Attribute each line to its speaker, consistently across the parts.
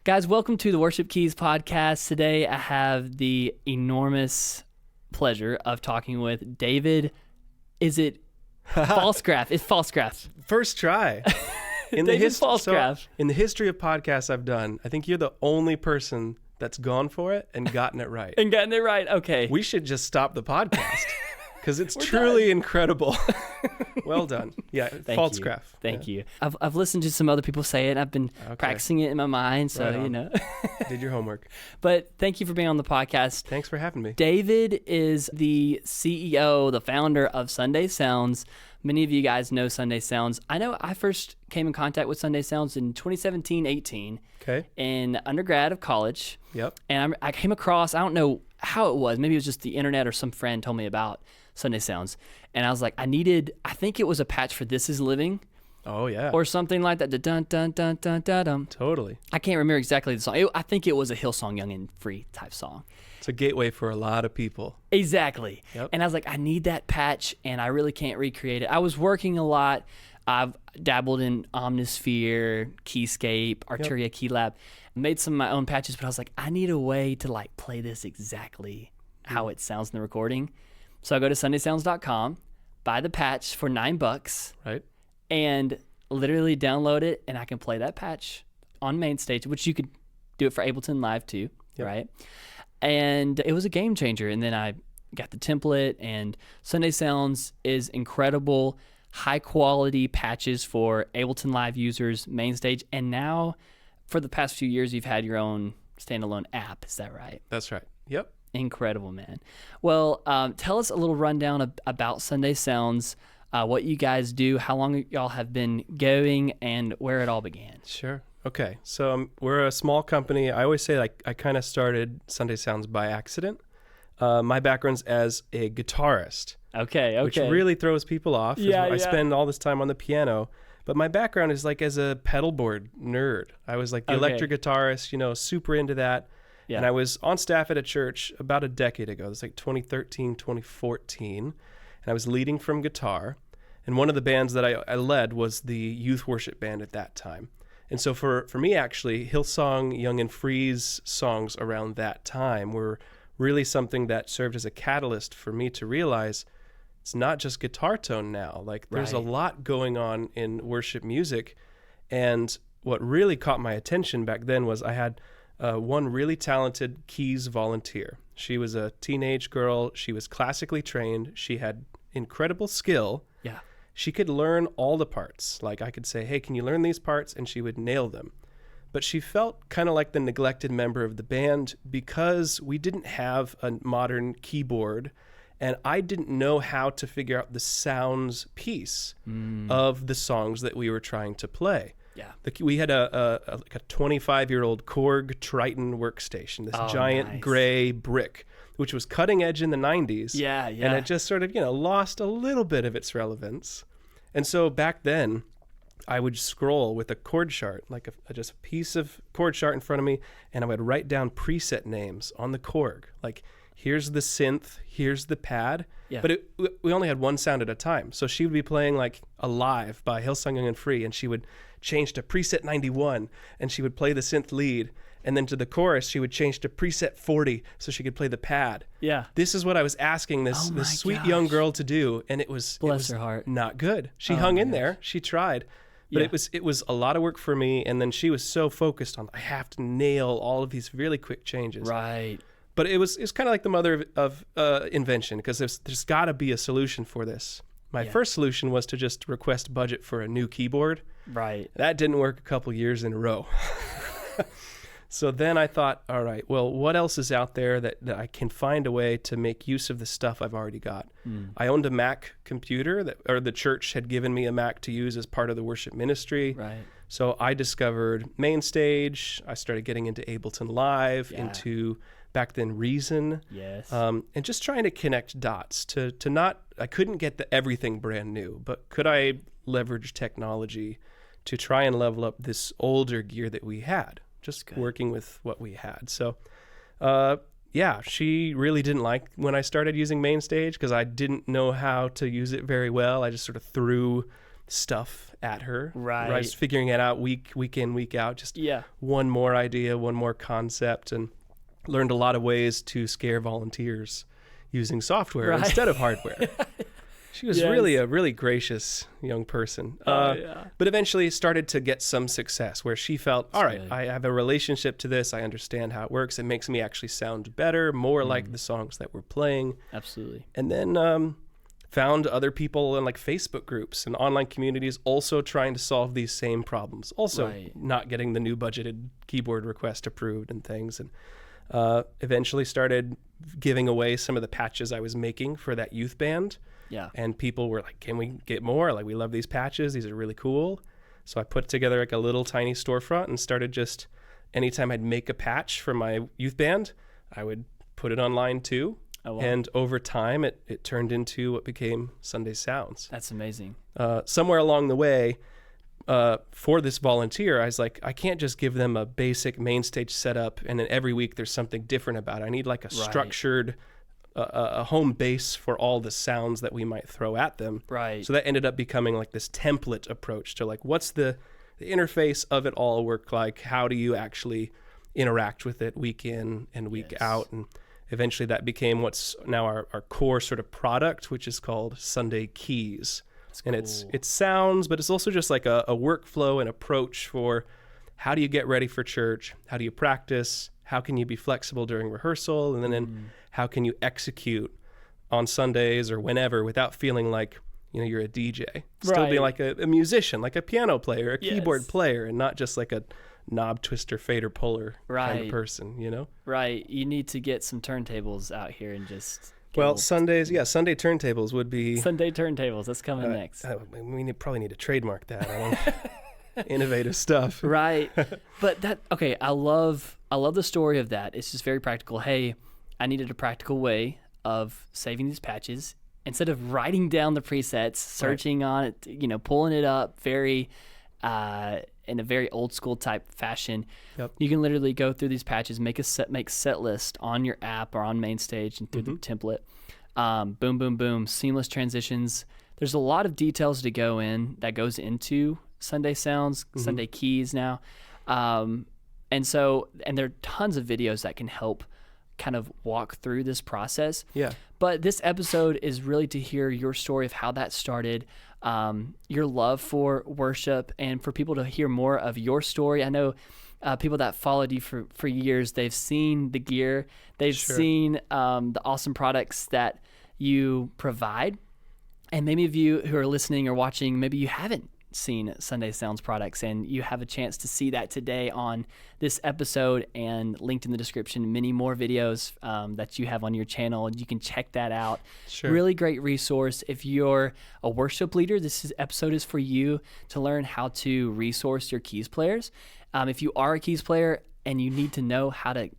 Speaker 1: Guys, welcome to the Worship Keys podcast. Today I have the enormous pleasure of talking with David. Is it Falsgraf? It's Falsgraf.
Speaker 2: First try. In
Speaker 1: Falsgraf.
Speaker 2: In the history of podcasts I've done, I think you're the only person that's gone for it and gotten it right.
Speaker 1: Okay.
Speaker 2: We should just stop the podcast because it's truly incredible. Well done. Yeah, Falsgraf.
Speaker 1: Thank you. I've listened to some other people say it. I've been practicing it in my mind, so
Speaker 2: right Did your homework.
Speaker 1: But thank you for being on the podcast.
Speaker 2: Thanks for having me. David
Speaker 1: is the CEO, the founder of Sunday Sounds. Many of you guys know Sunday Sounds. I know I first came in contact with Sunday Sounds in 2017-18 in undergrad of college.
Speaker 2: Yep.
Speaker 1: And I came across, I don't know how it was, maybe it was just the internet or some friend told me about Sunday Sounds. And I was like, I think it was a patch for This Is Living.
Speaker 2: Oh, yeah.
Speaker 1: Or something like that. Dun, dun, dun, dun, dun, dun.
Speaker 2: Totally.
Speaker 1: I can't remember exactly the song. I think it was a Hillsong Young and Free type song.
Speaker 2: It's a gateway for a lot of people.
Speaker 1: Exactly.
Speaker 2: Yep.
Speaker 1: And I was like, I need that patch, and I really can't recreate it. I was working a lot. I've dabbled in Omnisphere, Keyscape, Arturia Keylab, made some of my own patches, but I was like, I need a way to like play this exactly how it sounds in the recording. So I go to sundaysounds.com, buy the patch for $9,
Speaker 2: right,
Speaker 1: and literally download it, and I can play that patch on main stage, which you could do it for Ableton Live too, right? And it was a game changer. And then I got the template, and Sunday Sounds is incredible, high quality patches for Ableton Live users, main stage, and now for the past few years you've had your own standalone app. Is that right?
Speaker 2: That's right. Yep.
Speaker 1: Incredible, man. Well, tell us a little rundown about Sunday Sounds, what you guys do, how long y'all have been going, and where it all began.
Speaker 2: Sure. Okay. So we're a small company. I always say I kind of started Sunday Sounds by accident. My background's as a guitarist.
Speaker 1: Okay.
Speaker 2: Which really throws people off. I spend all this time on the piano. But my background is like as a pedalboard nerd. I was like the electric guitarist, super into that. Yeah. And I was on staff at a church about a decade ago. It was like 2013, 2014. And I was leading from guitar. And one of the bands that I led was the youth worship band at that time. And so for me, actually, Hillsong Young and Free's songs around that time were really something that served as a catalyst for me to realize it's not just guitar tone now. Like there's a lot going on in worship music. And what really caught my attention back then was I had one really talented keys volunteer. She was a teenage girl. She was classically trained. She had incredible skill.
Speaker 1: Yeah.
Speaker 2: She could learn all the parts. Like I could say, hey, can you learn these parts? And she would nail them. But she felt kind of like the neglected member of the band because we didn't have a modern keyboard, and I didn't know how to figure out the sounds piece of the songs that we were trying to play.
Speaker 1: Yeah.
Speaker 2: We had a 25-year-old Korg Triton workstation, this giant gray brick, which was cutting edge in the 90s.
Speaker 1: Yeah.
Speaker 2: And it just sort of, lost a little bit of its relevance. And so back then, I would scroll with a chord chart, like just a piece of chord chart in front of me, and I would write down preset names on the Korg. Like, here's the synth, here's the pad. Yeah. But we only had one sound at a time. So she would be playing like Alive by Hillsong Young and Free, and she would change to preset 91, and she would play the synth lead. And then to the chorus, she would change to preset 40 so she could play the pad.
Speaker 1: Yeah.
Speaker 2: This is what I was asking this sweet young girl to do, and it was
Speaker 1: her heart.
Speaker 2: Not good. She hung in there. She tried. But it was a lot of work for me, and then she was so focused on I have to nail all of these really quick changes.
Speaker 1: Right.
Speaker 2: But it's kind of like the mother of invention, because there's got to be a solution for this. My first solution was to just request budget for a new keyboard.
Speaker 1: Right.
Speaker 2: That didn't work a couple years in a row. So then I thought, all right, well, what else is out there that I can find a way to make use of the stuff I've already got? I owned a Mac computer, or the church had given me a Mac to use as part of the worship ministry.
Speaker 1: Right.
Speaker 2: So I discovered Mainstage. I started getting into Ableton Live, into back then Reason.
Speaker 1: Yes.
Speaker 2: And just trying to connect dots to not, I couldn't get everything brand new, but could I leverage technology to try and level up this older gear that we had? Just working with what we had. So, she really didn't like when I started using Mainstage because I didn't know how to use it very well. I just sort of threw stuff at her.
Speaker 1: Right.
Speaker 2: I was figuring it out week in, week out, just one more idea, one more concept, and learned a lot of ways to scare volunteers using software instead of hardware. She was really a really gracious young person. But eventually started to get some success where she felt, all right, I have a relationship to this. I understand how it works. It makes me actually sound better, more like the songs that we're playing.
Speaker 1: Absolutely.
Speaker 2: And then found other people in like Facebook groups and online communities also trying to solve these same problems. Also not getting the new budgeted keyboard request approved and things. And eventually started giving away some of the patches I was making for that youth band.
Speaker 1: Yeah.
Speaker 2: And people were like, can we get more? Like, we love these patches. These are really cool. So I put together like a little tiny storefront and started just, anytime I'd make a patch for my youth band, I would put it online too. Oh, wow. And over time, it turned into what became Sunday Sounds.
Speaker 1: That's amazing.
Speaker 2: Somewhere along the way, for this volunteer, I was like, I can't just give them a basic main stage setup and then every week there's something different about it. I need like a structured a home base for all the sounds that we might throw at them.
Speaker 1: Right.
Speaker 2: So that ended up becoming like this template approach to like, what's the interface of it all work like? How do you actually interact with it week in and week out? And eventually that became what's now our core sort of product, which is called Sunday Keys. And it's sounds, but it's also just like a workflow and approach for how do you get ready for church? How do you practice? How can you be flexible during rehearsal? And then how can you execute on Sundays or whenever without feeling like, you're a DJ? Still be like a musician, like a piano player, a keyboard player, and not just like a knob twister, fader puller kind of person,
Speaker 1: Right. You need to get some turntables out here and just...
Speaker 2: Sunday turntables would be...
Speaker 1: Sunday turntables, that's coming next.
Speaker 2: We probably need to trademark that. Innovative stuff.
Speaker 1: Right. But I love the story of that. It's just very practical. Hey, I needed a practical way of saving these patches. Instead of writing down the presets, searching on it, pulling it up very in a very old school type fashion. Yep. You can literally go through these patches, make set list on your app or on MainStage and through the template. Boom, boom, boom, seamless transitions. There's a lot of details to go in that goes into Sunday Sounds, Sunday Keys now. And there are tons of videos that can help kind of walk through this process. Yeah. But this episode is really to hear your story of how that started, your love for worship, and for people to hear more of your story. I know people that followed you for years, they've seen the gear, they've seen the awesome products that you provide. And maybe of you who are listening or watching, maybe you haven't seen Sunday Sounds products, and you have a chance to see that today on this episode, and linked in the description many more videos that you have on your channel. You can check that out. Really great resource. If you're a worship leader, this episode is for you to learn how to resource your keys players. If you are a keys player and you need to know how to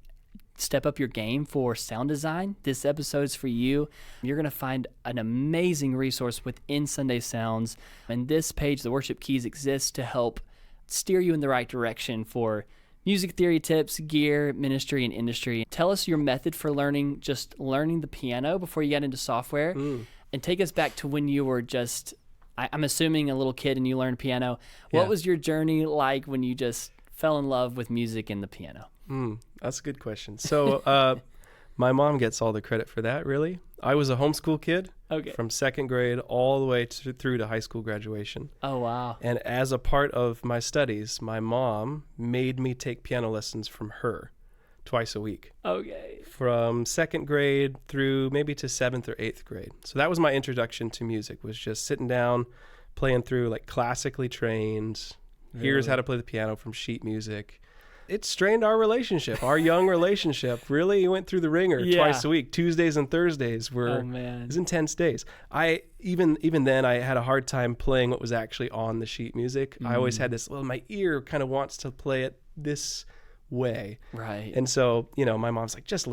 Speaker 1: step up your game for sound design, this episode is for you. You're going to find an amazing resource within Sunday Sounds. And this page, the Worship Keys, exists to help steer you in the right direction for music theory tips, gear, ministry, and industry. Tell us your method for learning the piano before you got into software. And take us back to when you were just, I'm assuming, a little kid and you learned piano. What was your journey like when you just fell in love with music and the piano?
Speaker 2: That's a good question. So my mom gets all the credit for that, really. I was a homeschool kid from second grade all the way through to high school graduation.
Speaker 1: Oh, wow.
Speaker 2: And as a part of my studies, my mom made me take piano lessons from her twice a week.
Speaker 1: Okay.
Speaker 2: From second grade through maybe to 7th or 8th grade. So that was my introduction to music, was just sitting down, playing through like classically trained, here's how to play the piano from sheet music. It strained our relationship, our young relationship. Really went through the ringer twice a week. Tuesdays and Thursdays were it was intense days. I even then I had a hard time playing what was actually on the sheet music. I always had this, my ear kind of wants to play it this way.
Speaker 1: Right.
Speaker 2: And so, my mom's like, just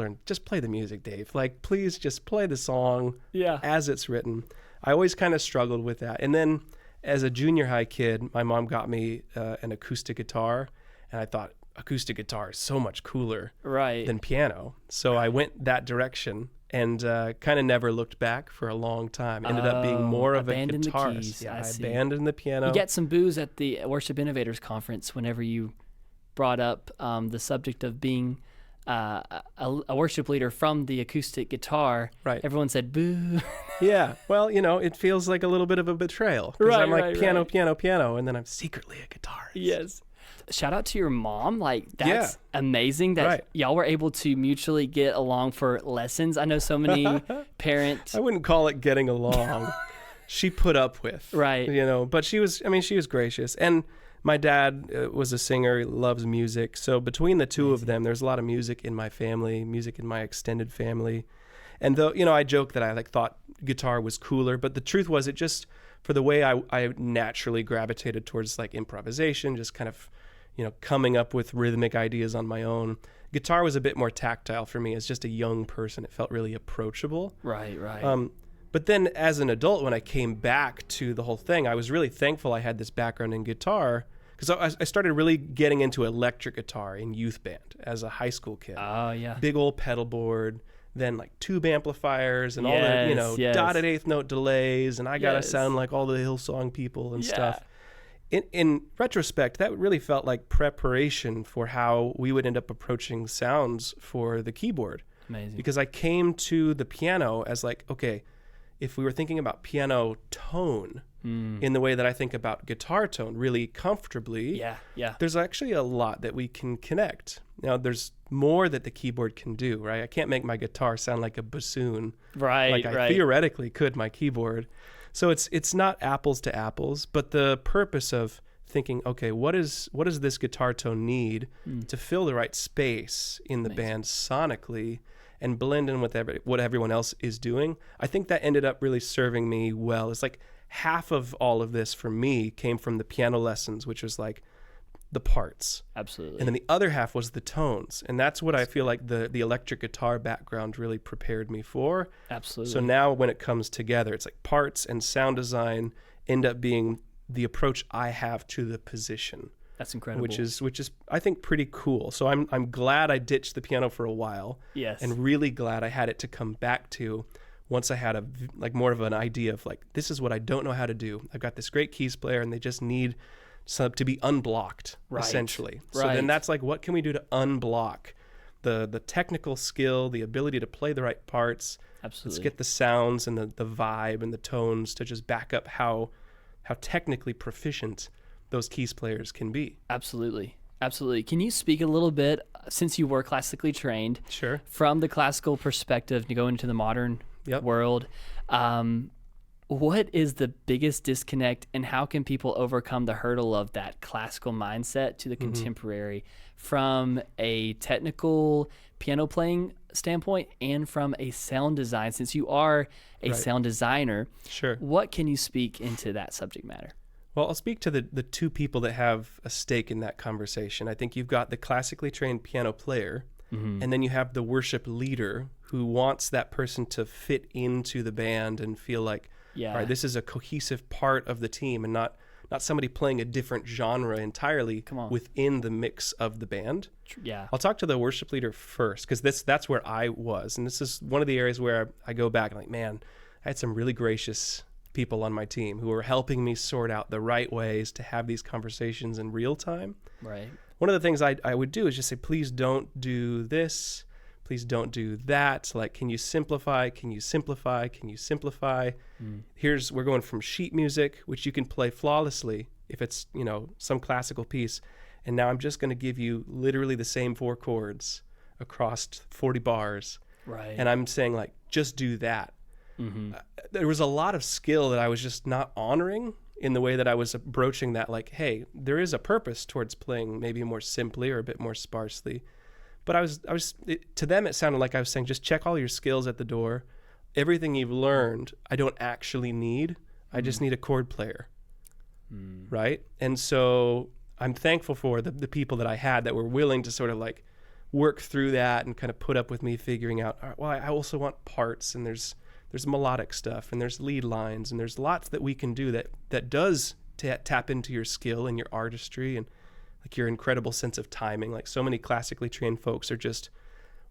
Speaker 2: play the music, Dave. Like, please just play the song as it's written. I always kind of struggled with that. And then as a junior high kid, my mom got me an acoustic guitar, and I thought, acoustic guitar is so much cooler
Speaker 1: right.
Speaker 2: than piano. So I went that direction and kind of never looked back for a long time. Ended up being more of a guitarist.
Speaker 1: Yeah,
Speaker 2: I abandoned the piano.
Speaker 1: You get some boos at the Worship Innovators Conference whenever you brought up the subject of being a worship leader from the acoustic guitar.
Speaker 2: Right.
Speaker 1: Everyone said boo.
Speaker 2: Yeah. Well, it feels like a little bit of a betrayal. Because I'm like piano, piano, and then I'm secretly a guitarist.
Speaker 1: Yes. Shout out to your mom. Like, that's amazing that y'all were able to mutually get along for lessons. I know so many parents.
Speaker 2: I wouldn't call it getting along. She put up with.
Speaker 1: Right.
Speaker 2: But she was gracious. And my dad was a singer, loves music. So between the two of them, there's a lot of music in my family, music in my extended family. And though, I joke that I thought guitar was cooler, but the truth was it just, for the way I naturally gravitated towards improvisation, just kind of, coming up with rhythmic ideas on my own. Guitar was a bit more tactile for me as just a young person. It felt really approachable.
Speaker 1: Right.
Speaker 2: But then as an adult, when I came back to the whole thing, I was really thankful I had this background in guitar, because I started really getting into electric guitar in youth band as a high school kid.
Speaker 1: Oh, yeah.
Speaker 2: Big old pedal board, then tube amplifiers and all the, dotted eighth note delays, and I got to sound like all the Hillsong people and stuff. In retrospect, that really felt like preparation for how we would end up approaching sounds for the keyboard.
Speaker 1: Amazing.
Speaker 2: Because I came to the piano as okay, if we were thinking about piano tone in the way that I think about guitar tone really comfortably, there's actually a lot that we can connect. Now, there's more that the keyboard can do, right? I can't make my guitar sound like a bassoon.
Speaker 1: Right,
Speaker 2: I theoretically could my keyboard. So it's not apples to apples, but the purpose of thinking, okay, what does this guitar tone need to fill the right space in the band sonically and blend in with what everyone else is doing? I think that ended up really serving me well. It's half of all of this for me came from the piano lessons, which was the parts.
Speaker 1: Absolutely.
Speaker 2: And then the other half was the tones. And that's what I feel like the electric guitar background really prepared me for.
Speaker 1: Absolutely.
Speaker 2: So now when it comes together, it's parts and sound design end up being the approach I have to the position.
Speaker 1: That's incredible.
Speaker 2: Which is I think pretty cool. So I'm glad I ditched the piano for a while.
Speaker 1: Yes.
Speaker 2: And really glad I had it to come back to once I had more of an idea of this is what I don't know how to do. I've got this great keys player and they just need to be unblocked, essentially. So then that's what can we do to unblock the technical skill, the ability to play the right parts.
Speaker 1: Absolutely.
Speaker 2: Let's get the sounds and the vibe and the tones to just back up how technically proficient those keys players can be.
Speaker 1: Absolutely. Can you speak a little bit, since you were classically trained,
Speaker 2: sure,
Speaker 1: from the classical perspective to go into the modern world? What is the biggest disconnect, and how can people overcome the hurdle of that classical mindset to the contemporary from a technical piano playing standpoint and from a sound design? Since you are a sound designer,
Speaker 2: sure,
Speaker 1: what can you speak into that subject matter?
Speaker 2: Well, I'll speak to the two people that have a stake in that conversation. I think you've got the classically trained piano player, and then you have the worship leader who wants that person to fit into the band and feel like, all right, this is a cohesive part of the team and not somebody playing a different genre entirely within the mix of the band.
Speaker 1: Yeah.
Speaker 2: I'll talk to the worship leader first, because that's where I was. And this is one of the areas where I go back and man, I had some really gracious people on my team who were helping me sort out the right ways to have these conversations in real time.
Speaker 1: Right.
Speaker 2: One of the things I would do is just say, please don't do this. Please don't do that. Can you simplify? Can you simplify? Can you simplify? We're going from sheet music, which you can play flawlessly if it's, some classical piece. And now I'm just going to give you literally the same 4 chords across 40 bars.
Speaker 1: Right.
Speaker 2: And I'm saying just do that. There was a lot of skill that I was just not honoring in the way that I was broaching that, hey, there is a purpose towards playing maybe more simply or a bit more sparsely. But to them, it sounded like I was saying, just check all your skills at the door. Everything you've learned, I don't actually need. I just need a chord player. Right? And so I'm thankful for the people that I had that were willing to sort of work through that and kind of put up with me figuring out, well, I also want parts, and there's melodic stuff, and there's lead lines, and there's lots that we can do that does tap into your skill and your artistry. And like your incredible sense of timing. Like so many classically trained folks are just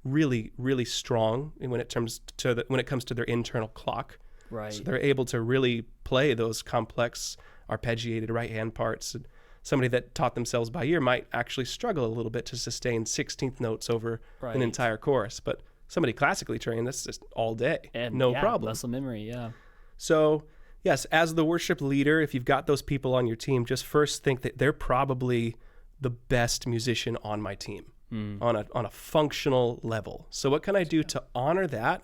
Speaker 2: really, really strong when it comes to their internal clock.
Speaker 1: Right.
Speaker 2: So they're able to really play those complex arpeggiated right hand parts. Somebody that taught themselves by ear might actually struggle a little bit to sustain 16th notes over an entire chorus. But somebody classically trained, that's just all day,
Speaker 1: and
Speaker 2: no problem.
Speaker 1: Muscle memory, yeah.
Speaker 2: So yes, as the worship leader, if you've got those people on your team, just first think that they're probably the best musician on my team on a functional level. So what can I do to honor that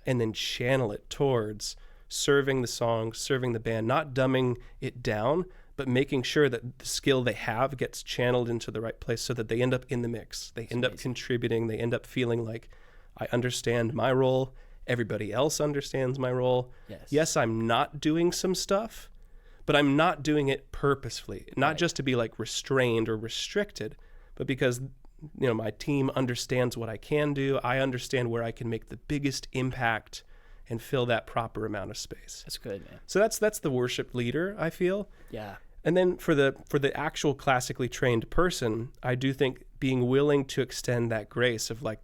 Speaker 2: and then channel it towards serving the song, serving the band, not dumbing it down, but making sure that the skill they have gets channeled into the right place so that they end up in the mix. They end up contributing. They end up feeling like I understand my role. Everybody else understands my role. Yes, I'm not doing some stuff, but I'm not doing it purposefully, not just to be like restrained or restricted, but because my team understands what I can do. I understand where I can make the biggest impact and fill that proper amount of space.
Speaker 1: That's good, man.
Speaker 2: So that's the worship leader, I feel.
Speaker 1: Yeah.
Speaker 2: And then for the actual classically trained person, I do think being willing to extend that grace of like,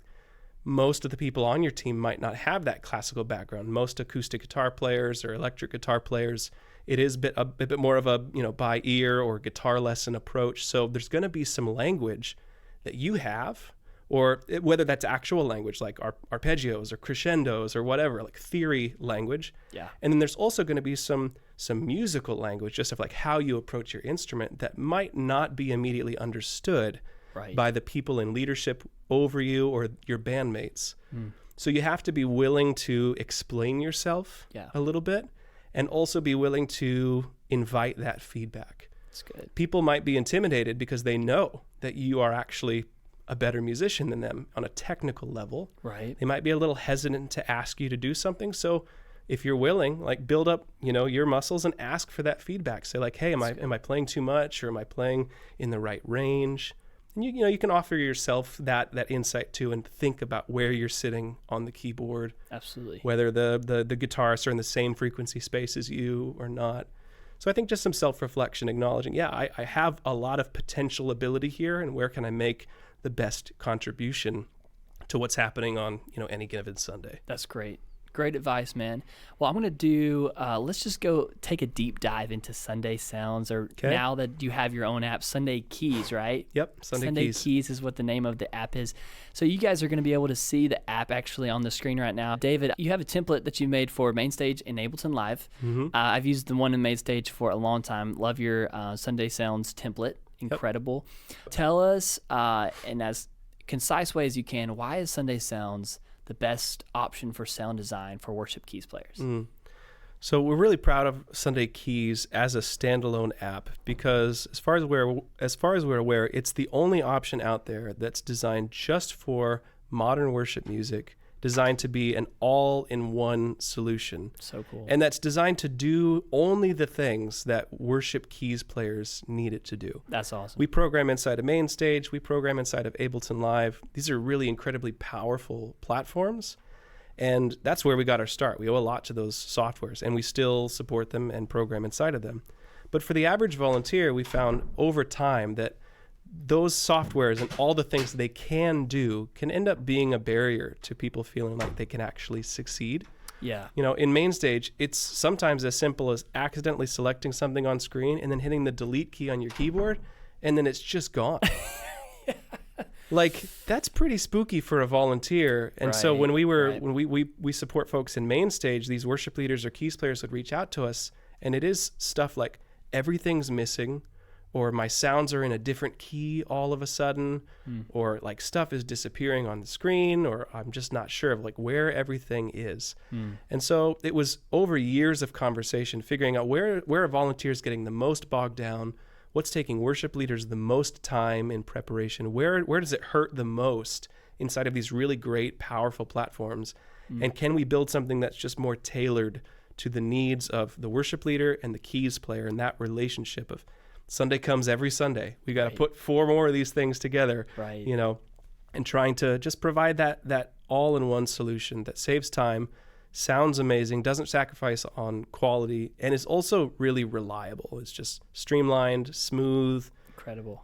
Speaker 2: most of the people on your team might not have that classical background. Most acoustic guitar players or electric guitar players, it is a bit more of a by ear or guitar lesson approach. So there's going to be some language that you have, or whether that's actual language like arpeggios or crescendos or whatever, like theory language.
Speaker 1: Yeah. And
Speaker 2: then there's also going to be some musical language, just of like how you approach your instrument that might not be immediately understood by the people in leadership over you or your bandmates. So you have to be willing to explain yourself a little bit and also be willing to invite that feedback.
Speaker 1: That's good.
Speaker 2: People might be intimidated because they know that you are actually a better musician than them on a technical level.
Speaker 1: Right.
Speaker 2: They might be a little hesitant to ask you to do something. So if you're willing, like build up, your muscles and ask for that feedback. Say like, hey, am I playing too much, or am I playing in the right range? And you can offer yourself that insight too, and think about where you're sitting on the keyboard.
Speaker 1: Absolutely.
Speaker 2: Whether the guitarists are in the same frequency space as you or not. So I think just some self-reflection, acknowledging, I have a lot of potential ability here, and where can I make the best contribution to what's happening on any given Sunday.
Speaker 1: That's great. Great advice, man. Well, I'm going to do, let's just go take a deep dive into Sunday Sounds, or now that you have your own app, Sunday Keys, right?
Speaker 2: Yep, Sunday
Speaker 1: Keys is what the name of the app is. So you guys are going to be able to see the app actually on the screen right now. David, you have a template that you made for Mainstage in Ableton Live. I've used the one in Mainstage for a long time. Love your Sunday Sounds template. Incredible. Yep. Tell us, in as concise way as you can, why is Sunday Sounds the best option for sound design for worship keys players?
Speaker 2: So we're really proud of Sunday Keys as a standalone app because as far as we're aware, it's the only option out there that's designed just for modern worship music, designed to be an all-in-one solution.
Speaker 1: So cool.
Speaker 2: And that's designed to do only the things that worship keys players need it to do.
Speaker 1: That's awesome.
Speaker 2: We program inside of Mainstage. We program inside of Ableton Live. These are really incredibly powerful platforms. And that's where we got our start. We owe a lot to those softwares, and we still support them and program inside of them. But for the average volunteer, we found over time that those softwares and all the things they can do can end up being a barrier to people feeling like they can actually succeed.
Speaker 1: Yeah.
Speaker 2: In Mainstage, it's sometimes as simple as accidentally selecting something on screen and then hitting the delete key on your keyboard, and then it's just gone. Like, that's pretty spooky for a volunteer. And so when we support folks in Mainstage, these worship leaders or keys players would reach out to us, and it is stuff like everything's missing, or my sounds are in a different key all of a sudden, or like stuff is disappearing on the screen, or I'm just not sure of like where everything is. And so it was over years of conversation figuring out where are volunteers getting the most bogged down, what's taking worship leaders the most time in preparation, where does it hurt the most inside of these really great, powerful platforms, and can we build something that's just more tailored to the needs of the worship leader and the keys player, and that relationship of Sunday comes every Sunday. We got to put 4 more of these things together, and trying to just provide that all-in-one solution that saves time, sounds amazing, doesn't sacrifice on quality, and is also really reliable. It's just streamlined, smooth,
Speaker 1: Incredible.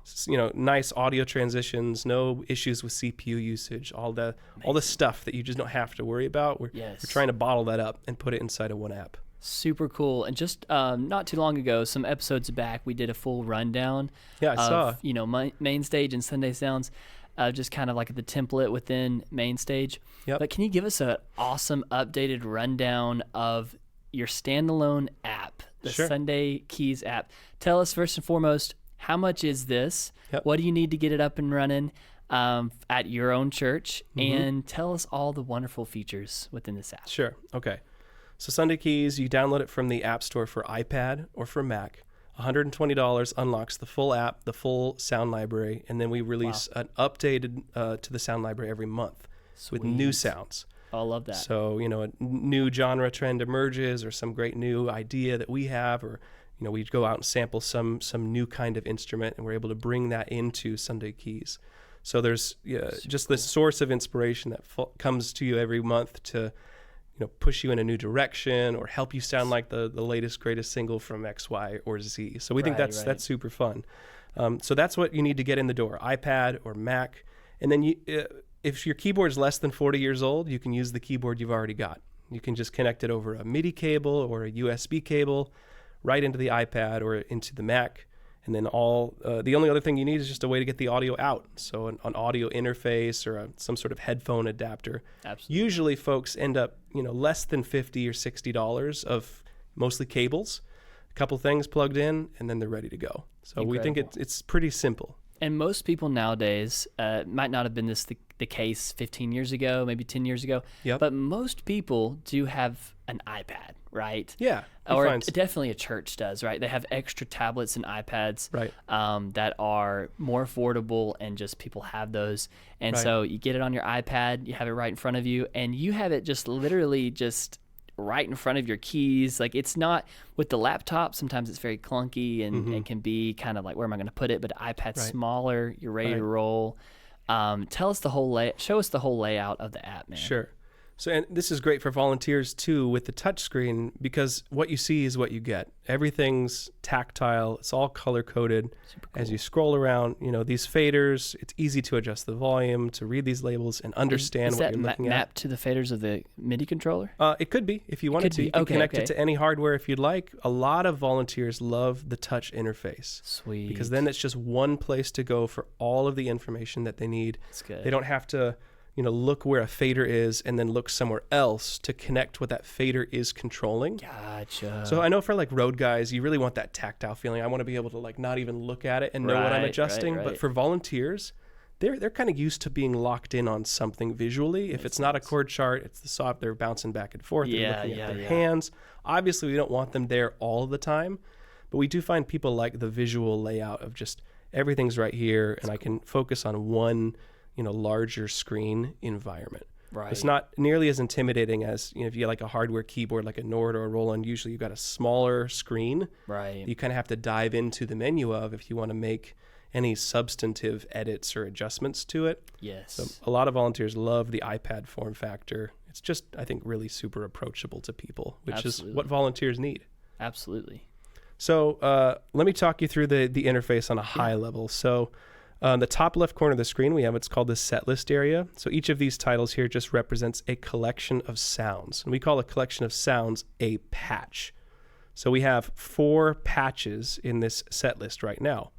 Speaker 2: Nice audio transitions, no issues with CPU usage, all the stuff that you just don't have to worry about. We're trying to bottle that up and put it inside of one app.
Speaker 1: Super cool. And just not too long ago, some episodes back, we did a full rundown
Speaker 2: of
Speaker 1: main stage and Sunday sounds, just kind of like the template within main stage.
Speaker 2: Yep.
Speaker 1: But can you give us an awesome updated rundown of your standalone app, the
Speaker 2: Sure.
Speaker 1: Sunday Keys app? Tell us first and foremost, how much is this?
Speaker 2: Yep.
Speaker 1: What do you need to get it up and running at your own church?
Speaker 2: Mm-hmm.
Speaker 1: And tell us all the wonderful features within this app.
Speaker 2: Sure. Okay. So Sunday Keys, you download it from the App Store for iPad or for Mac. $120 unlocks the full app, the full sound library, and then we release an updated to the sound library every month. With new sounds.
Speaker 1: I love that.
Speaker 2: So, a new genre trend emerges or some great new idea that we have, or, we go out and sample some new kind of instrument, and we're able to bring that into Sunday Keys. So there's just this source of inspiration that comes to you every month to, push you in a new direction or help you sound like the latest, greatest single from X, Y, or Z. So we think that's super fun. So that's what you need to get in the door, iPad or Mac. And then if your keyboard is less than 40 years old, you can use the keyboard you've already got. You can just connect it over a MIDI cable or a USB cable right into the iPad or into the Mac. And then the only other thing you need is just a way to get the audio out. So an audio interface or some sort of headphone adapter.
Speaker 1: Absolutely.
Speaker 2: Usually folks end up, less than $50 or $60 of mostly cables, a couple things plugged in, and then they're ready to go. So we think it's pretty simple.
Speaker 1: And most people nowadays, might not have been the case 15 years ago, maybe 10 years ago, but most people do have an iPad, right?
Speaker 2: Yeah.
Speaker 1: Or definitely a church does, right? They have extra tablets and iPads that are more affordable, and just people have those. And so you get it on your iPad, you have it right in front of you, and you have it just literally just right in front of your keys. Like, it's not with the laptop, sometimes it's very clunky and can be kind of like, where am I going to put it? But the iPad's smaller, you're ready to roll. Show us the whole layout of the app, man.
Speaker 2: Sure. So, and this is great for volunteers too with the touchscreen, because what you see is what you get. Everything's tactile. It's all color coded.
Speaker 1: Super cool.
Speaker 2: As you scroll around, these faders, it's easy to adjust the volume, to read these labels and understand what you're looking at.
Speaker 1: Is that mapped to the faders of the MIDI controller?
Speaker 2: It could be, if you wanted to. You can connect it to any hardware if you'd like. A lot of volunteers love the touch interface.
Speaker 1: Sweet.
Speaker 2: Because then it's just one place to go for all of the information that they need.
Speaker 1: That's good.
Speaker 2: They don't have to look where a fader is and then look somewhere else to connect what that fader is controlling.
Speaker 1: Gotcha.
Speaker 2: So I know for road guys, you really want that tactile feeling. I want to be able to not even look at it and know what I'm adjusting. Right. But for volunteers, they're kind of used to being locked in on something visually. If it's not a chord chart, it's the soft. They're bouncing back and forth. They're looking at their hands. Obviously, we don't want them there all the time, but we do find people like the visual layout of just everything's right here, and I can focus on one larger screen environment.
Speaker 1: Right.
Speaker 2: It's not nearly as intimidating as, if you get a hardware keyboard like a Nord or a Roland. Usually you've got a smaller screen.
Speaker 1: Right.
Speaker 2: You kind of have to dive into the menu of if you want to make any substantive edits or adjustments to it.
Speaker 1: Yes.
Speaker 2: So a lot of volunteers love the iPad form factor. It's just, I think, really super approachable to people, which is what volunteers need.
Speaker 1: Absolutely.
Speaker 2: So let me talk you through the interface on a high level. So the top left corner of the screen, we have what's called the set list area. So each of these titles here just represents a collection of sounds. And we call a collection of sounds a patch. So we have 4 patches in this set list right now.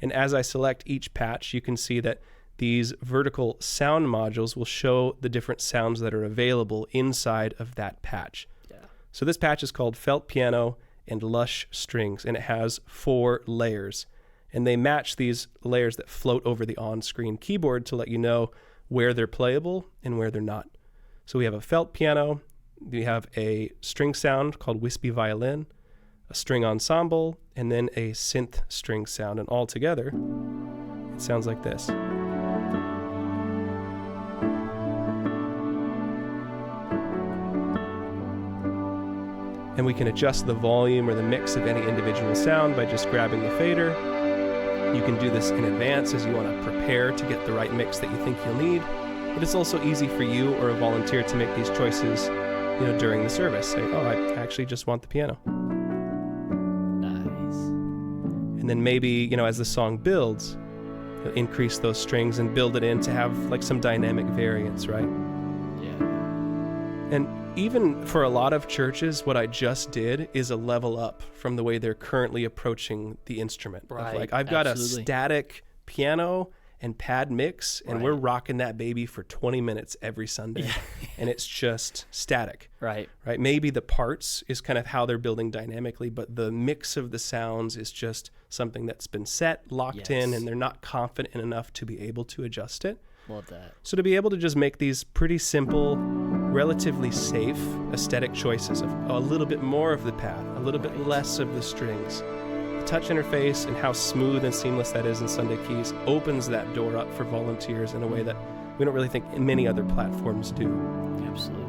Speaker 2: And as I select each patch, you can see that these vertical sound modules will show the different sounds that are available inside of that patch.
Speaker 1: Yeah.
Speaker 2: So this patch is called Felt Piano and Lush Strings, and it has 4 layers. And they match these layers that float over the on-screen keyboard to let you know where they're playable and where they're not. So we have a felt piano, we have a string sound called wispy violin, a string ensemble, and then a synth string sound. And all together, it sounds like this. And we can adjust the volume or the mix of any individual sound by just grabbing the fader. You can do this in advance as you want to prepare to get the right mix that you think you'll need. But it's also easy for you or a volunteer to make these choices, during the service. Say, I actually just want the piano.
Speaker 1: Nice.
Speaker 2: And then maybe, as the song builds, you'll increase those strings and build it in to have like some dynamic variance, right?
Speaker 1: Yeah.
Speaker 2: And even for a lot of churches, what I just did is a level up from the way they're currently approaching the instrument.
Speaker 1: Right.
Speaker 2: Like I've got a static piano and pad mix, and we're rocking that baby for 20 minutes every Sunday. And it's just static.
Speaker 1: Right.
Speaker 2: Maybe the parts is kind of how they're building dynamically, but the mix of the sounds is just something that's been set, locked in, and they're not confident enough to be able to adjust it.
Speaker 1: Love that.
Speaker 2: So to be able to just make these pretty simple, relatively safe aesthetic choices of a little bit more of the pad, a little bit less of the strings, the touch interface and how smooth and seamless that is in Sunday Keys opens that door up for volunteers in a way that we don't really think many other platforms do.
Speaker 1: Absolutely.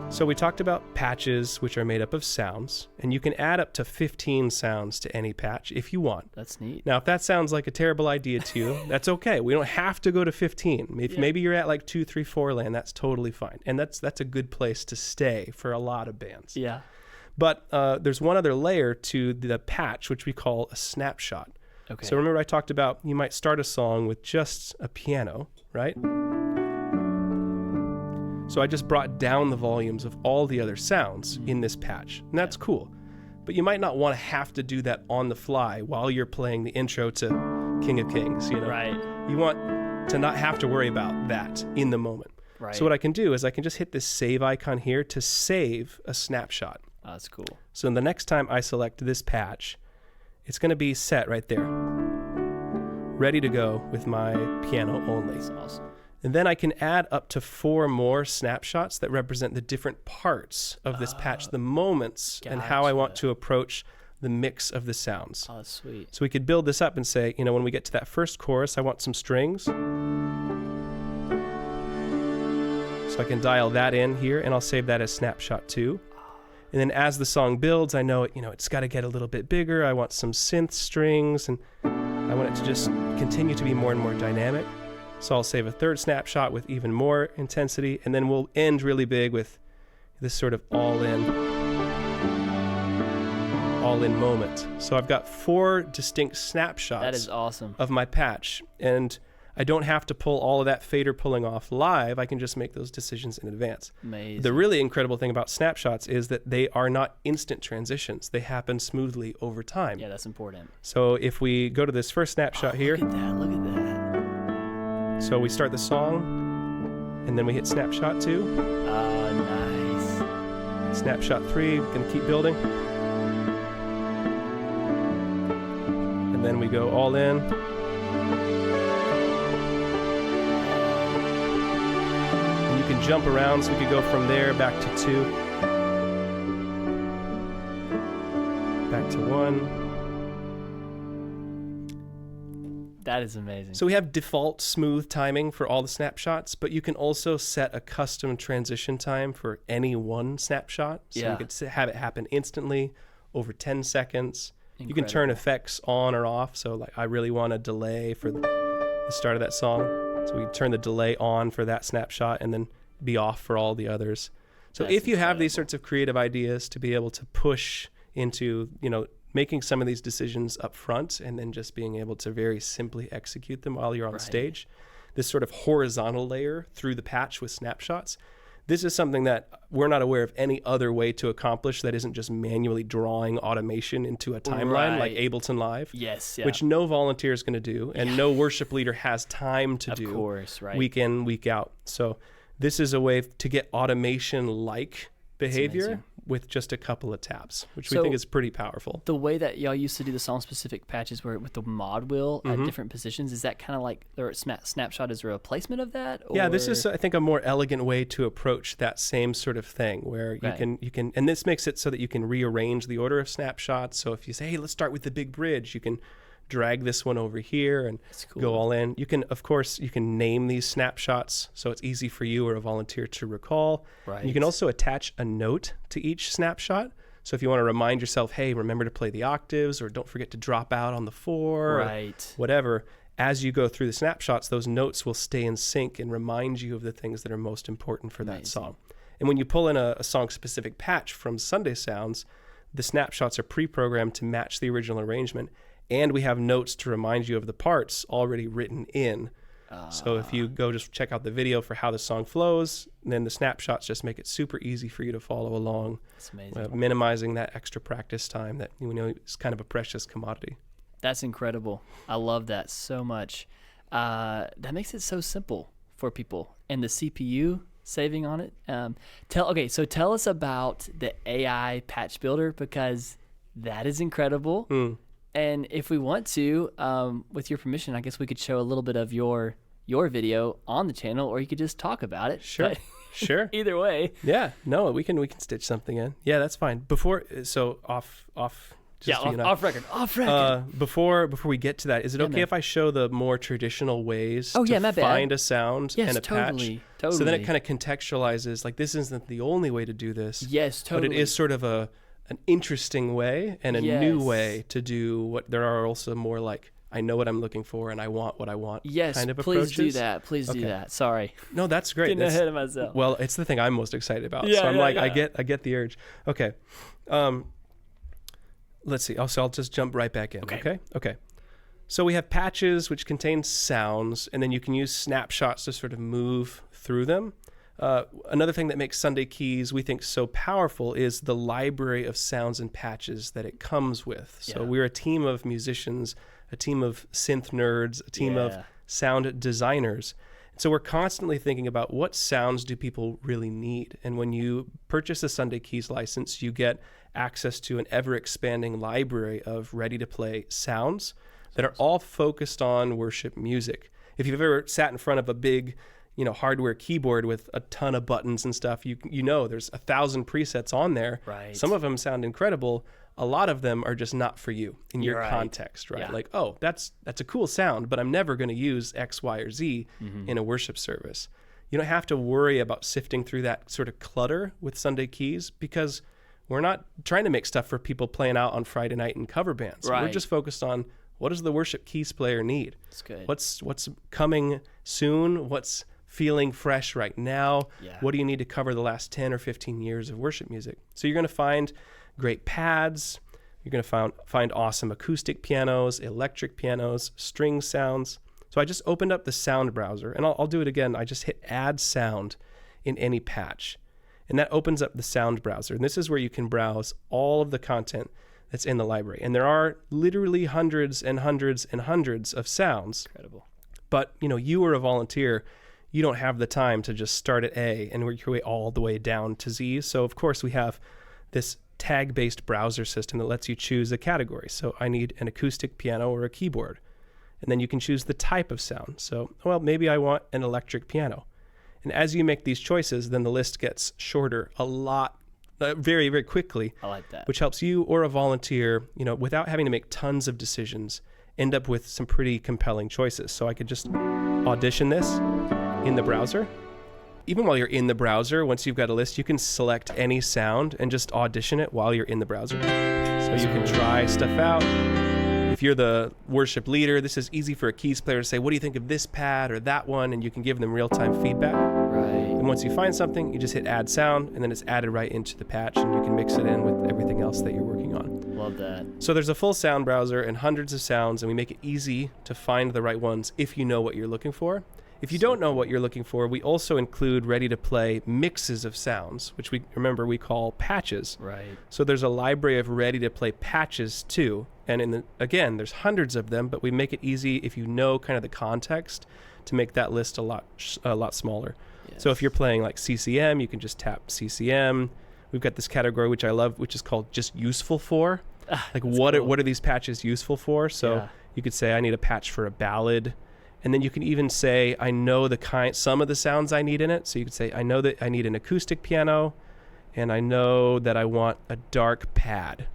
Speaker 2: So we talked about patches, which are made up of sounds, and you can add up to 15 sounds to any patch if you want.
Speaker 1: That's neat.
Speaker 2: Now, if that sounds like a terrible idea to you, that's okay. We don't have to go to 15. If maybe you're at like 2, 3, 4 land, that's totally fine. And that's a good place to stay for a lot of bands.
Speaker 1: Yeah.
Speaker 2: But there's one other layer to the patch, which we call a snapshot.
Speaker 1: Okay.
Speaker 2: So remember I talked about you might start a song with just a piano, right? So I just brought down the volumes of all the other sounds in this patch, and that's cool. But you might not want to have to do that on the fly while you're playing the intro to King of Kings,
Speaker 1: Right.
Speaker 2: You want to not have to worry about that in the moment.
Speaker 1: Right.
Speaker 2: So what I can do is I can just hit this save icon here to save a snapshot.
Speaker 1: Oh, that's cool.
Speaker 2: So the next time I select this patch, it's going to be set right there, ready to go with my piano only.
Speaker 1: That's awesome.
Speaker 2: And then I can add up to 4 more snapshots that represent the different parts of this patch, the moments, and how I want to approach the mix of the sounds.
Speaker 1: Oh, that's sweet.
Speaker 2: So we could build this up and say, when we get to that first chorus, I want some strings. So I can dial that in here, and I'll save that as snapshot 2. And then as the song builds, I know, it's got to get a little bit bigger. I want some synth strings, and I want it to just continue to be more and more dynamic. So I'll save a third snapshot with even more intensity, and then we'll end really big with this sort of all-in moment. So I've got 4 distinct snapshots.
Speaker 1: That is awesome.
Speaker 2: Of my patch, and I don't have to pull all of that fader pulling off live. I can just make those decisions in advance.
Speaker 1: Amazing.
Speaker 2: The really incredible thing about snapshots is that they are not instant transitions. They happen smoothly over time.
Speaker 1: Yeah, that's important.
Speaker 2: So if we go to this first snapshot here.
Speaker 1: Look at that.
Speaker 2: So we start the song, and then we hit snapshot 2.
Speaker 1: Nice.
Speaker 2: Snapshot 3, gonna keep building. And then we go all in. And you can jump around, so we could go from there back to 2. Back to 1.
Speaker 1: That is amazing.
Speaker 2: So we have default smooth timing for all the snapshots, but you can also set a custom transition time for any one snapshot. So you could have it happen instantly over 10 seconds. Incredible. You can turn effects on or off. So like I really want a delay for the start of that song. So we turn the delay on for that snapshot and then be off for all the others. So if you have these sorts of creative ideas to be able to push into, making some of these decisions up front and then just being able to very simply execute them while you're on stage. This sort of horizontal layer through the patch with snapshots. This is something that we're not aware of any other way to accomplish that isn't just manually drawing automation into a timeline like Ableton Live.
Speaker 1: Yes,
Speaker 2: which no volunteer is going to do and no worship leader has time to do.
Speaker 1: Of course, right.
Speaker 2: Week in, week out. So this is a way to get automation-like behavior with just a couple of taps, which we think is pretty powerful.
Speaker 1: The way that y'all used to do the song-specific patches where with the mod wheel at different positions, is that kind of like the snapshot is a replacement of that? Or?
Speaker 2: Yeah, this is, I think, a more elegant way to approach that same sort of thing where you can, and this makes it so that you can rearrange the order of snapshots. So if you say, hey, let's start with the big bridge, you can drag this one over here and go all in. You can, of course, name these snapshots so it's easy for you or a volunteer to recall.
Speaker 1: Right.
Speaker 2: You can also attach a note to each snapshot. So if you want to remind yourself, hey, remember to play the octaves or don't forget to drop out on the 4 or whatever, as you go through the snapshots, those notes will stay in sync and remind you of the things that are most important for that song. And when you pull in a song-specific patch from Sunday Sounds, the snapshots are pre-programmed to match the original arrangement. And we have notes to remind you of the parts already written in. So if you go just check out the video for how the song flows, then the snapshots just make it super easy for you to follow along.
Speaker 1: That's amazing.
Speaker 2: Minimizing that extra practice time that is kind of a precious commodity.
Speaker 1: That's incredible. I love that so much. That makes it so simple for people. And the CPU saving on it. So tell us about the AI patch builder, because that is incredible. And if we want to, with your permission, I guess we could show a little bit of your video on the channel, or you could just talk about it.
Speaker 2: Sure. Sure.
Speaker 1: Either way.
Speaker 2: Yeah. No, we can stitch something in. Yeah, that's fine. Off record. Before we get to that, is it okay if I show the more traditional ways to find a sound and a patch? Totally. So then it kind of contextualizes, like, this isn't the only way to do this.
Speaker 1: Yes, totally.
Speaker 2: But it is sort of an interesting way and a new way to do what there are also more like, I know what I'm looking for and I want what I want kind of approaches.
Speaker 1: Please do that. Please do that. Sorry.
Speaker 2: No, that's great.
Speaker 1: Getting ahead of myself.
Speaker 2: Well, it's the thing I'm most excited about. So I'm I get the urge. Okay. Let's see. I'll just jump right back in. Okay. So we have patches which contain sounds, and then you can use snapshots to sort of move through them. Another thing that makes Sunday Keys, we think, so powerful is the library of sounds and patches that it comes with. So we're a team of musicians, a team of synth nerds, a team of sound designers. So we're constantly thinking about what sounds do people really need. And when you purchase a Sunday Keys license, you get access to an ever-expanding library of ready-to-play sounds that are all focused on worship music. If you've ever sat in front of a big hardware keyboard with a ton of buttons and stuff, you know there's 1,000 presets on there.
Speaker 1: Right.
Speaker 2: Some of them sound incredible. A lot of them are just not for you in your context, right? Like, oh, that's a cool sound, but I'm never going to use X, Y, or Z in a worship service. You don't have to worry about sifting through that sort of clutter with Sunday Keys, because we're not trying to make stuff for people playing out on Friday night in cover bands. Right. We're just focused on, what does the worship keys player need?
Speaker 1: That's good.
Speaker 2: What's coming soon? What's feeling fresh right now? What do you need to cover the last 10 or 15 years of worship music? So you're going to find great pads. You're going to find awesome acoustic pianos, electric pianos, string sounds. So I just opened up the sound browser, and I'll do it again. I just hit add sound in any patch, and that opens up the sound browser. And this is where you can browse all of the content that's in the library. And there are literally hundreds and hundreds and hundreds of sounds.
Speaker 1: Incredible.
Speaker 2: But you are a volunteer. You don't have the time to just start at A and work your way all the way down to Z. So of course we have this tag-based browser system that lets you choose a category. So I need an acoustic piano or a keyboard. And then you can choose the type of sound. So, well, maybe I want an electric piano. And as you make these choices, then the list gets shorter a lot, very, very quickly.
Speaker 1: I like that.
Speaker 2: Which helps you or a volunteer, without having to make tons of decisions, end up with some pretty compelling choices. So I could just audition this in the browser. Even while you're in the browser, once you've got a list, you can select any sound and just audition it while you're in the browser. So you can try stuff out. If you're the worship leader, this is easy for a keys player to say, what do you think of this pad or that one? And you can give them real-time feedback.
Speaker 1: Right.
Speaker 2: And once you find something, you just hit add sound, and then it's added right into the patch, and you can mix it in with everything else that you're working on.
Speaker 1: Love that.
Speaker 2: So there's a full sound browser and hundreds of sounds, and we make it easy to find the right ones if you know what you're looking for. If you don't know what you're looking for, we also include ready-to-play mixes of sounds, which we call patches.
Speaker 1: Right.
Speaker 2: So there's a library of ready-to-play patches too. And again, there's hundreds of them, but we make it easy if you know kind of the context to make that list a lot smaller. Yes. So if you're playing like CCM, you can just tap CCM. We've got this category, which I love, which is called just useful for. Like what are these patches useful for? So you could say, I need a patch for a ballad. And then you can even say, I know some of the sounds I need in it. So you could say, I know that I need an acoustic piano, and I know that I want a dark pad.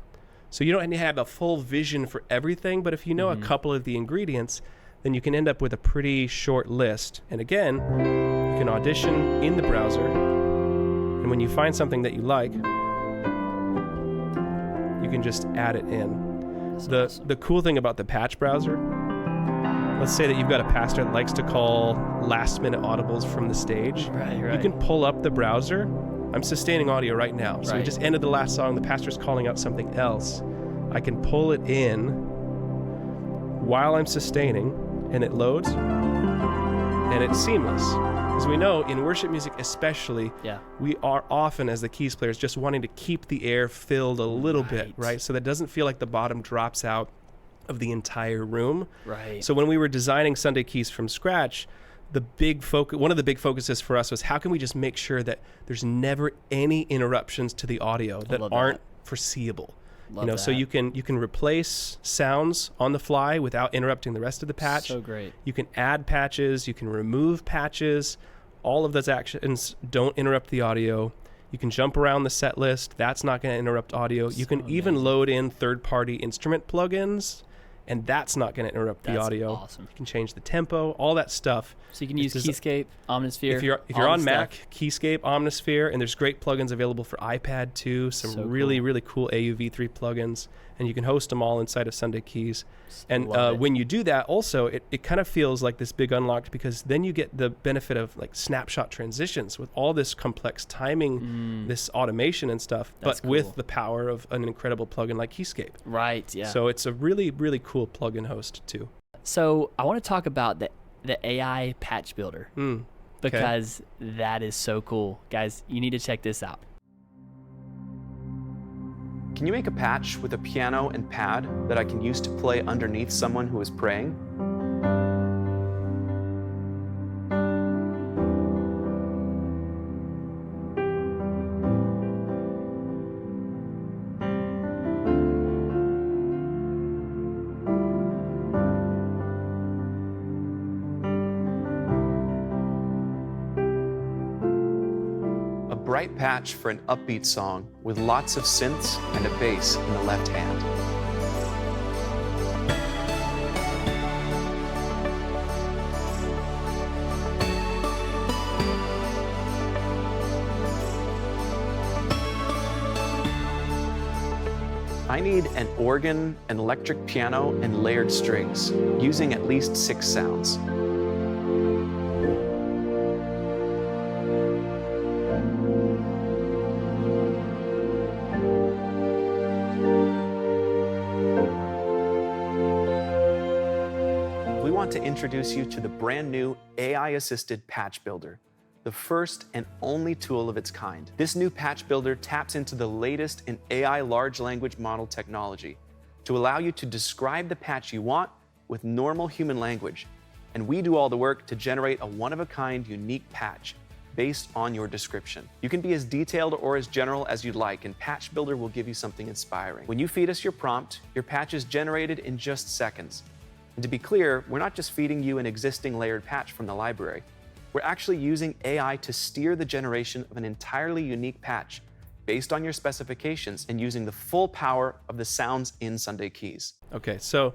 Speaker 2: So you don't have a full vision for everything, but if you know a couple of the ingredients, then you can end up with a pretty short list. And again, you can audition in the browser. And when you find something that you like, you can just add it in. The cool thing about the patch browser, let's say that you've got a pastor that likes to call last-minute audibles from the stage.
Speaker 1: Right.
Speaker 2: You can pull up the browser. I'm sustaining audio right now. So we just ended the last song. The pastor's calling out something else. I can pull it in, while I'm sustaining, and it loads, and it's seamless. As we know, in worship music especially, we are often, as the keys players, just wanting to keep the air filled a little bit, right? So that doesn't feel like the bottom drops out of the entire room.
Speaker 1: Right.
Speaker 2: So when we were designing Sunday Keys from scratch, one of the big focuses for us was how can we just make sure that there's never any interruptions to the audio that aren't foreseeable. So you can replace sounds on the fly without interrupting the rest of the patch.
Speaker 1: So great.
Speaker 2: You can add patches, you can remove patches. All of those actions don't interrupt the audio. You can jump around the set list. That's not going to interrupt audio. You can even load in third-party instrument plugins, and that's not going to interrupt the audio.
Speaker 1: Awesome.
Speaker 2: You can change the tempo, all that stuff.
Speaker 1: So you can use Keyscape, Omnisphere.
Speaker 2: If you're on Mac, Keyscape, Omnisphere, and there's great plugins available for iPad too. Some really cool AUV3 plugins, and you can host them all inside of Sunday Keys. And when you do that, also it kind of feels like this big unlock, because then you get the benefit of like snapshot transitions with all this complex timing, this automation and stuff, but with the power of an incredible plugin like Keyscape.
Speaker 1: Right. Yeah.
Speaker 2: So it's a really cool plugin host too.
Speaker 1: So I want to talk about the AI patch builder because that is so cool. Guys, you need to check this out.
Speaker 3: Can you make a patch with a piano and pad that I can use to play underneath someone who is praying? Bright patch for an upbeat song with lots of synths and a bass in the left hand. I need an organ, an electric piano, and layered strings, using at least 6 sounds. To introduce you to the brand new AI-assisted patch builder, the first and only tool of its kind. This new patch builder taps into the latest in AI large language model technology to allow you to describe the patch you want with normal human language, and we do all the work to generate a one-of-a-kind unique patch based on your description. You can be as detailed or as general as you'd like, and Patch Builder will give you something inspiring. When you feed us your prompt, your patch is generated in just seconds. And to be clear, we're not just feeding you an existing layered patch from the library. We're actually using AI to steer the generation of an entirely unique patch based on your specifications and using the full power of the sounds in Sunday Keys.
Speaker 2: Okay, so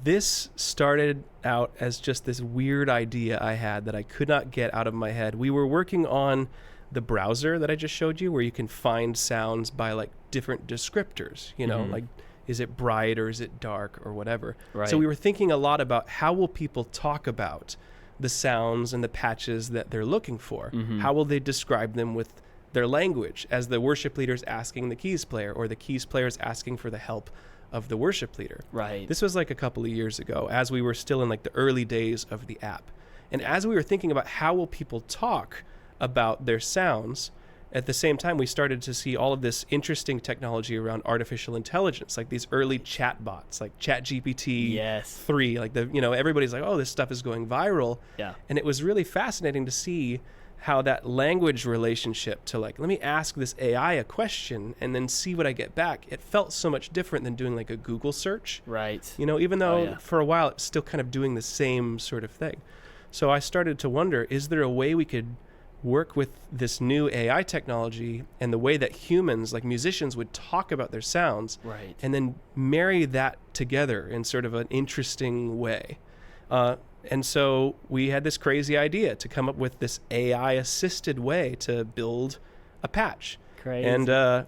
Speaker 2: this started out as just this weird idea I had that I could not get out of my head. We were working on the browser that I just showed you, where you can find sounds by like different descriptors, like is it bright or is it dark or whatever.
Speaker 1: Right.
Speaker 2: So we were thinking a lot about how will people talk about the sounds and the patches that they're looking for? How will they describe them with their language, as the worship leader's asking the keys player, or the keys player's asking for the help of the worship leader.
Speaker 1: Right.
Speaker 2: This was like a couple of years ago, as we were still in like the early days of the app. And as we were thinking about how will people talk about their sounds, at the same time, we started to see all of this interesting technology around artificial intelligence, like these early chat bots, like ChatGPT 3, like everybody's like, oh, this stuff is going viral.
Speaker 1: Yeah.
Speaker 2: And it was really fascinating to see how that language relationship to like, let me ask this AI a question and then see what I get back. It felt so much different than doing like a Google search.
Speaker 1: Right.
Speaker 2: Even though for a while it's still kind of doing the same sort of thing. So I started to wonder, is there a way we could work with this new AI technology and the way that humans, like musicians, would talk about their sounds,
Speaker 1: right,
Speaker 2: and then marry that together in sort of an interesting way. And so we had this crazy idea to come up with this AI-assisted way to build a patch.
Speaker 1: Crazy.
Speaker 2: And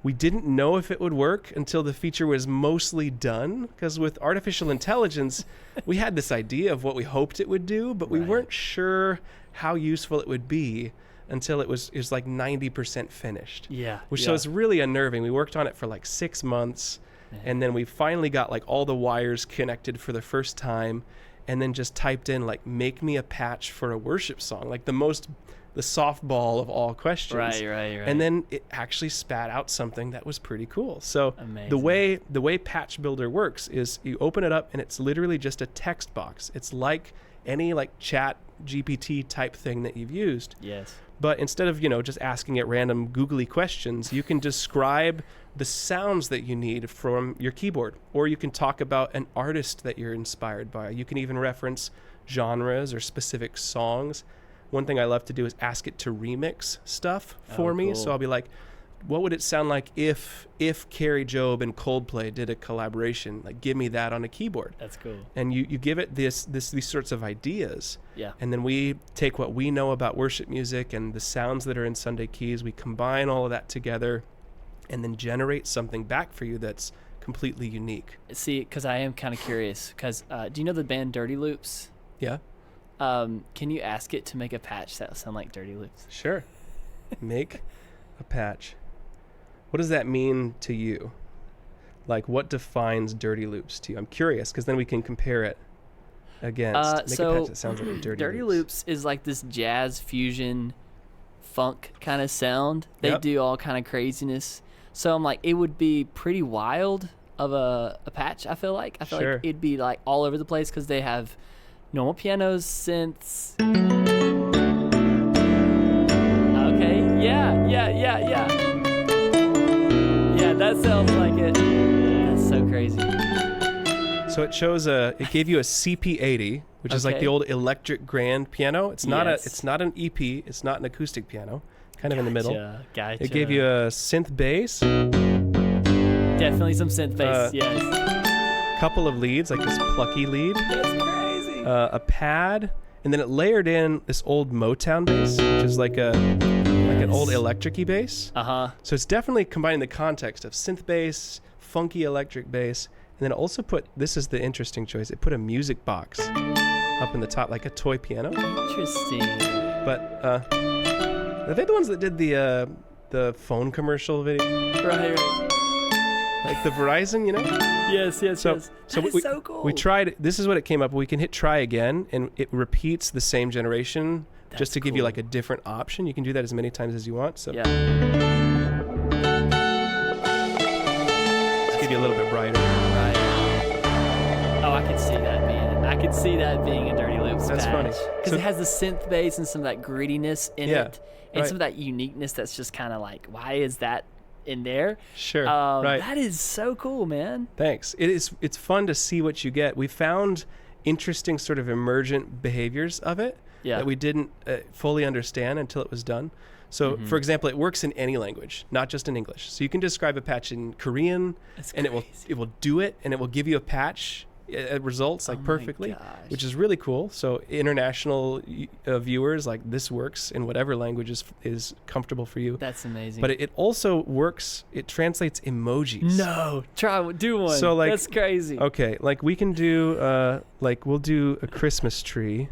Speaker 2: we didn't know if it would work until the feature was mostly done, because with artificial intelligence, we had this idea of what we hoped it would do, but we weren't sure how useful it would be until it was like 90% finished.
Speaker 1: Yeah.
Speaker 2: Which was really unnerving. We worked on it for like 6 months. And then we finally got like all the wires connected for the first time, and then just typed in like, make me a patch for a worship song, like the softball of all questions.
Speaker 1: Right.
Speaker 2: And then it actually spat out something that was pretty cool. So
Speaker 1: amazing.
Speaker 2: the way Patch Builder works is you open it up and it's literally just a text box. It's like any like chat GPT type thing that you've used.
Speaker 1: Yes.
Speaker 2: But instead of, just asking it random googly questions, you can describe the sounds that you need from your keyboard, or you can talk about an artist that you're inspired by. You can even reference genres or specific songs. One thing I love to do is ask it to remix stuff for me.
Speaker 1: Cool.
Speaker 2: So I'll be like, what would it sound like if Carrie Job and Coldplay did a collaboration? Like, give me that on a keyboard.
Speaker 1: That's cool.
Speaker 2: And you give it these sorts of ideas.
Speaker 1: Yeah.
Speaker 2: And then we take what we know about worship music and the sounds that are in Sunday keys. We combine all of that together and then generate something back for you that's completely unique.
Speaker 1: See, because I am kind of curious, because do you know the band Dirty Loops?
Speaker 2: Yeah.
Speaker 1: Can you ask it to make a patch that will sound like Dirty Loops?
Speaker 2: Sure. Make a patch. What does that mean to you? Like, what defines Dirty Loops to you? I'm curious, because then we can compare it against. Make a patch that sounds like
Speaker 1: Dirty Loops is like this jazz fusion funk kind of sound. They do all kind of craziness. So I'm like, it would be pretty wild of a patch, I feel like. I feel like it'd be like all over the place because they have normal pianos, synths. Okay, yeah. Yeah, that sounds like it. That's so crazy.
Speaker 2: So it it gave you a CP80, which is like the old electric grand piano. It's not an EP. It's not an acoustic piano. Kind of in the middle.
Speaker 1: Gotcha.
Speaker 2: It gave you a synth bass.
Speaker 1: Definitely some synth bass. Yes.
Speaker 2: Couple of leads, like this plucky lead.
Speaker 1: That's crazy.
Speaker 2: A pad, and then it layered in this old Motown bass, which is like an old electric-y bass. So it's definitely combining the context of synth bass, funky electric bass, and then it also this is the interesting choice, it put a music box up in the top, like a toy piano.
Speaker 1: Interesting.
Speaker 2: But are they the ones that did the phone commercial video?
Speaker 1: Right.
Speaker 2: Like the Verizon,
Speaker 1: Yes.
Speaker 2: So
Speaker 1: that is so cool.
Speaker 2: We tried, this is what it came up with. We can hit try again, and it repeats the same generation.
Speaker 1: That's
Speaker 2: just to give you like a different option. You can do that as many times as you want. So
Speaker 1: yeah.
Speaker 2: Let's give you a little bit brighter.
Speaker 1: Right. Oh, I could see that being a Dirty Loops
Speaker 2: That's
Speaker 1: patch.
Speaker 2: funny.
Speaker 1: Because it has the synth bass and some of that grittiness in it. And
Speaker 2: right.
Speaker 1: some of that uniqueness that's just kind of like, why is that in there?
Speaker 2: Sure. Right.
Speaker 1: That is so cool, man.
Speaker 2: Thanks. It's fun to see what you get. We found interesting sort of emergent behaviors of it that we didn't fully understand until it was done. So, for example, it works in any language, not just in English. So you can describe a patch in Korean, and it will do it, and it will give you a patch results like perfectly, which is really cool. So international viewers, like, this works in whatever language is comfortable for you.
Speaker 1: That's amazing.
Speaker 2: But it also works. It translates emojis.
Speaker 1: No, do one.
Speaker 2: So like,
Speaker 1: that's crazy.
Speaker 2: Okay, like we can do we'll do a Christmas tree,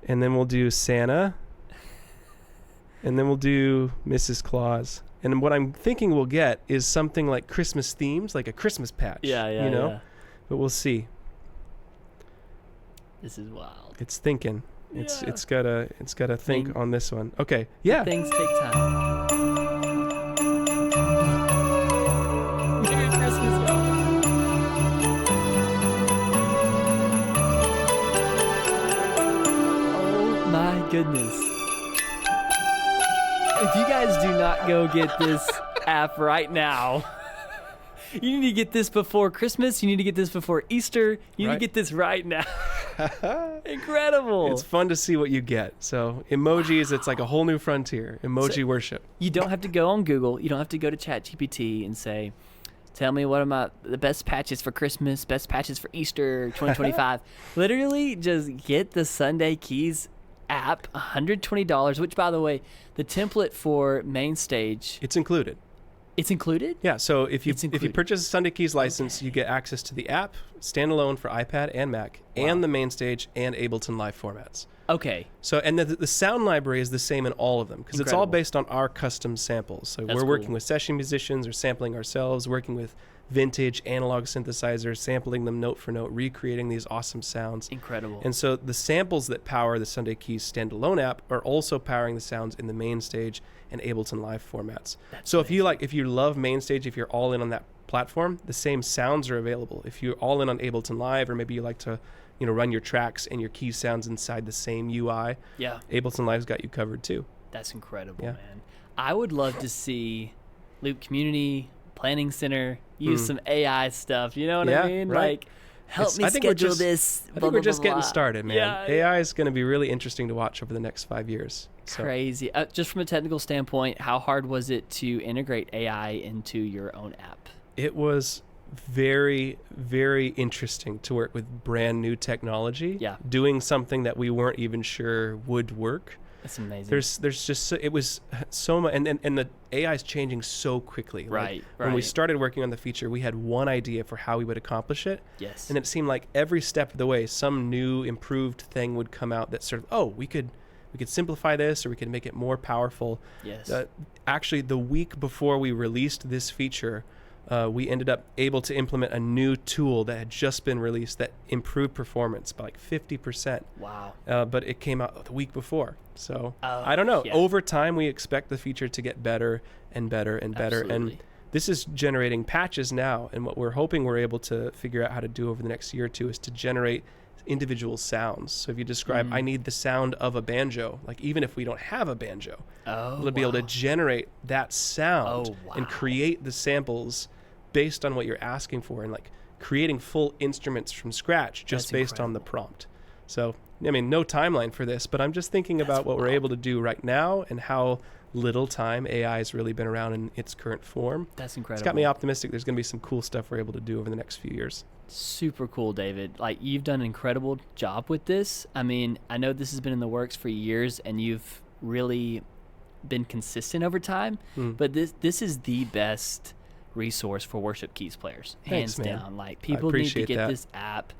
Speaker 2: and then we'll do Santa, and then we'll do Mrs. Claus. And what I'm thinking we'll get is something like Christmas themes, like a Christmas patch.
Speaker 1: Yeah.
Speaker 2: But we'll see.
Speaker 1: This is wild.
Speaker 2: It's thinking. It's gotta think on this one. Okay. Yeah.
Speaker 1: Things take time. Merry Christmas, y'all. Oh my goodness. If you guys do not go get this app right now, you need to get this before Christmas. You need to get this before Easter. You need to get this right now. Incredible.
Speaker 2: It's fun to see what you get. So emojis, it's like a whole new frontier. Emoji worship.
Speaker 1: You don't have to go on Google. You don't have to go to ChatGPT and say, tell me what are the best patches for Christmas, best patches for Easter 2025. Literally just get the Sunday Keys app, $120, which, by the way, the template for Main Stage.
Speaker 2: It's included.
Speaker 1: It's included?
Speaker 2: Yeah, so if you purchase a Sunday Keys license, you get access to the app, standalone for iPad and Mac, and the Main Stage and Ableton Live formats.
Speaker 1: Okay.
Speaker 2: So, and the sound library is the same in all of them, because it's all based on our custom samples. So we're working with session musicians or sampling ourselves, working with vintage analog synthesizers, sampling them note for note, recreating these awesome sounds.
Speaker 1: Incredible.
Speaker 2: And so the samples that power the Sunday Keys standalone app are also powering the sounds in the main stage and Ableton Live formats.
Speaker 1: That's
Speaker 2: so
Speaker 1: amazing.
Speaker 2: if you love main stage, if you're all in on that platform, the same sounds are available. If you're all in on Ableton Live, or maybe you like to run your tracks and your key sounds inside the same UI, Ableton Live's got you covered too.
Speaker 1: That's incredible, man. I would love to see Loop Community Planning Center use some AI stuff. You know what I mean?
Speaker 2: Right.
Speaker 1: Like, help me schedule this.
Speaker 2: I think we're just getting started, man.
Speaker 1: Yeah.
Speaker 2: AI is going to be really interesting to watch over the next 5 years. So.
Speaker 1: Crazy. Just from a technical standpoint, how hard was it to integrate AI into your own app?
Speaker 2: It was very, very interesting to work with brand new technology.
Speaker 1: Yeah.
Speaker 2: Doing something that we weren't even sure would work.
Speaker 1: That's amazing.
Speaker 2: There's just it was so much, and the AI is changing so quickly.
Speaker 1: Right.
Speaker 2: When we started working on the feature, we had one idea for how we would accomplish it.
Speaker 1: Yes.
Speaker 2: And it seemed like every step of the way, some new improved thing would come out that sort of, we could simplify this, or we could make it more powerful.
Speaker 1: Yes.
Speaker 2: Actually, the week before we released this feature, we ended up able to implement a new tool that had just been released that improved performance by like 50%.
Speaker 1: Wow.
Speaker 2: But it came out the week before. So I don't know. Yeah. Over time, we expect the feature to get better and better and better.
Speaker 1: Absolutely.
Speaker 2: And this is generating patches now. And what we're hoping we're able to figure out how to do over the next year or two is to generate individual sounds. So if you describe, I need the sound of a banjo, like even if we don't have a banjo, we'll be able to generate that sound and create the samples based on what you're asking for, and like creating full instruments from scratch just based on the prompt. So, I mean, no timeline for this, but I'm just thinking about what we're able to do right now and how little time AI has really been around in its current form.
Speaker 1: That's incredible.
Speaker 2: It's got me optimistic there's going to be some cool stuff we're able to do over the next few years.
Speaker 1: Super cool, David. Like, you've done an incredible job with this. I mean, I know this has been in the works for years, and you've really been consistent over time, but this is the best resource for worship keys players, hands down. Like, people need to get this app.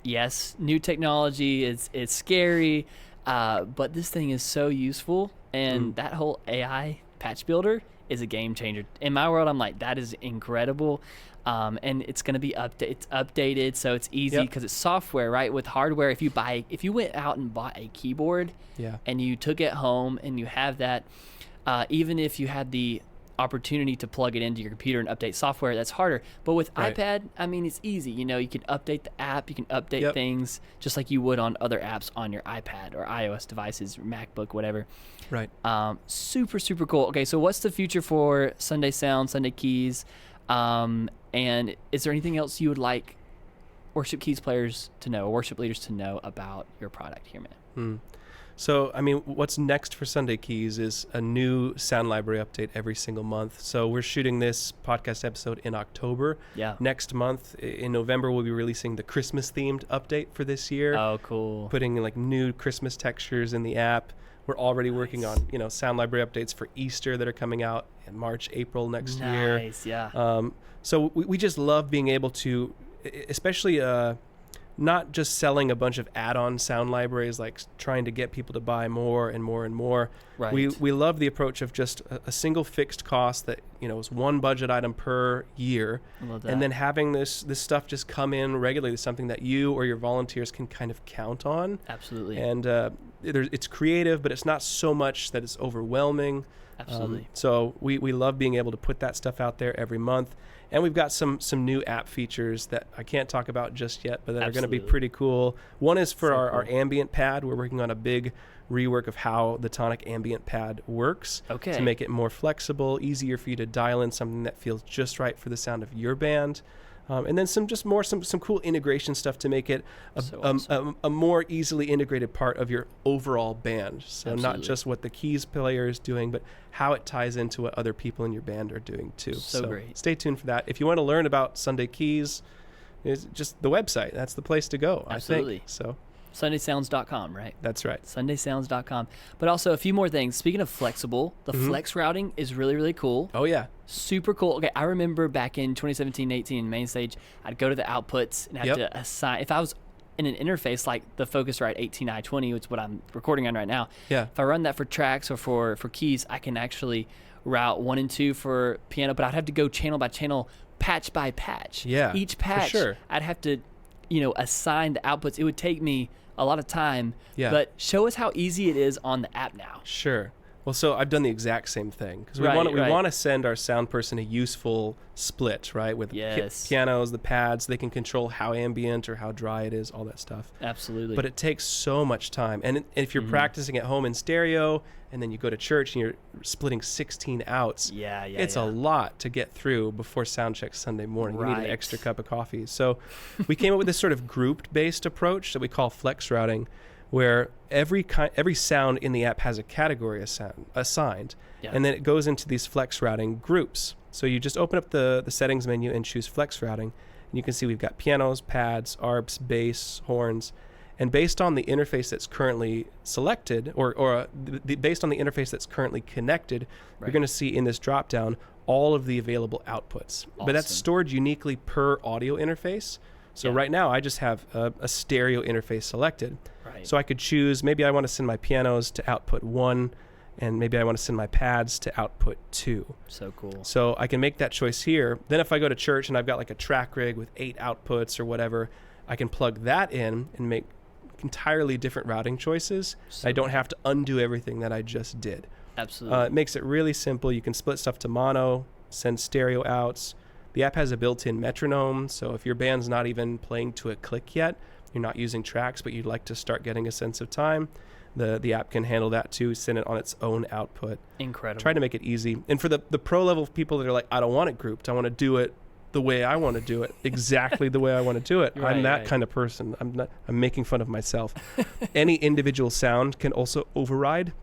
Speaker 1: Yes, new technology is scary, but this thing is so useful, and that whole AI patch builder is a game changer. In my world, I'm like, that is incredible. And it's going to be it's updated, so it's easy because it's software, right? With hardware, if you went out and bought a keyboard and you took it home and you have that, even if you had the opportunity to plug it into your computer and update software, that's harder. But with iPad, I mean, it's easy. You can update the app, you can update things just like you would on other apps on your iPad or iOS devices, or MacBook, whatever.
Speaker 2: Right.
Speaker 1: Super, super cool. Okay, so what's the future for Sunday Sound, Sunday Keys? And is there anything else you would like worship keys players to know, or worship leaders to know about your product here, man?
Speaker 2: So, I mean, what's next for Sunday Keys is a new sound library update every single month. So we're shooting this podcast episode in October.
Speaker 1: Yeah. Next
Speaker 2: month, in November, we'll be releasing the Christmas-themed update for this year.
Speaker 1: Oh, cool.
Speaker 2: Putting like new Christmas textures in the app. We're already working on, sound library updates for Easter that are coming out in March, April next year.
Speaker 1: Nice, yeah.
Speaker 2: So we just love being able to, especially not just selling a bunch of add-on sound libraries, like trying to get people to buy more and more and more.
Speaker 1: Right.
Speaker 2: We love the approach of just a single fixed cost that is one budget item per year, and then having this stuff just come in regularly, something that you or your volunteers can kind of count on.
Speaker 1: Absolutely.
Speaker 2: And it's creative, but it's not so much that it's overwhelming.
Speaker 1: Absolutely.
Speaker 2: So we love being able to put that stuff out there every month. And we've got some new app features that I can't talk about just yet, but that are going to be pretty cool. One is for our ambient pad. We're working on a big rework of how the Tonic ambient pad works to make it more flexible, easier for you to dial in something that feels just right for the sound of your band. And then some cool integration stuff to make it a more easily integrated part of your overall band. So not just what the keys player is doing, but how it ties into what other people in your band are doing too.
Speaker 1: So great.
Speaker 2: Stay tuned for that. If you want to learn about Sunday Keys, it's just the website. That's the place to go,
Speaker 1: Absolutely.
Speaker 2: I think. So
Speaker 1: SundaySounds.com, right?
Speaker 2: That's right.
Speaker 1: SundaySounds.com. But also a few more things. Speaking of flexible, the flex routing is really, really cool.
Speaker 2: Oh, yeah.
Speaker 1: Super cool. Okay, I remember back in 2017-18 in main stage, I'd go to the outputs and have to assign. If I was in an interface like the Focusrite 18i20, which is what I'm recording on right now, if I run that for tracks or for keys, I can actually route 1 and 2 for piano, but I'd have to go channel by channel, patch by patch.
Speaker 2: Yeah,
Speaker 1: each patch,
Speaker 2: for sure.
Speaker 1: I'd have to, assign the outputs. It would take me a lot of time.
Speaker 2: Yeah.
Speaker 1: But show us how easy it is on the app now.
Speaker 2: Sure. Well, so I've done the exact same thing because we
Speaker 1: Right,
Speaker 2: want to send our sound person a useful split, right? With pianos, the pads, they can control how ambient or how dry it is, all that stuff.
Speaker 1: Absolutely.
Speaker 2: But it takes so much time. And if you're practicing at home in stereo and then you go to church and you're splitting 16 outs, it's a lot to get through before sound check Sunday morning. You need an extra cup of coffee. So we came up with this sort of grouped-based approach that we call flex routing, where every sound in the app has a category assigned, and then it goes into these flex routing groups. So you just open up the settings menu and choose flex routing, and you can see we've got pianos, pads, arps, bass, horns, and based on the interface that's currently selected, or based on the interface that's currently connected, you're going to see in this dropdown all of the available outputs. Awesome. But that's stored uniquely per audio interface. So right now I just have a stereo interface selected. Right. So I could choose, maybe I want to send my pianos to output 1, and maybe I want to send my pads to output 2.
Speaker 1: So cool.
Speaker 2: So I can make that choice here. Then if I go to church and I've got like a track rig with 8 outputs or whatever, I can plug that in and make entirely different routing choices. So I don't have to undo everything that I just did.
Speaker 1: Absolutely.
Speaker 2: It makes it really simple. You can split stuff to mono, send stereo outs. The app has a built-in metronome, so if your band's not even playing to a click yet, you're not using tracks, but you'd like to start getting a sense of time, the app can handle that too, send it on its own output.
Speaker 1: Incredible.
Speaker 2: Try to make it easy. And for the pro level people that are like, I don't want it grouped, I want to do it the way I want to do it, exactly the way I want to do it. I'm that kind of person. I'm making fun of myself. Any individual sound can also override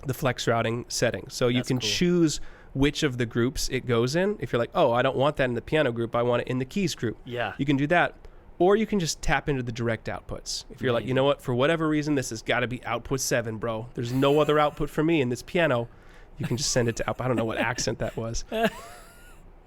Speaker 2: the flex routing setting. So you can choose which of the groups it goes in. If you're like, oh, I don't want that in the piano group, I want it in the keys group.
Speaker 1: Yeah.
Speaker 2: You can do that. Or you can just tap into the direct outputs. If you're like, you know what, for whatever reason, this has got to be output 7, bro. There's no other output for me in this piano. You can just send it to output. I don't know what accent that was.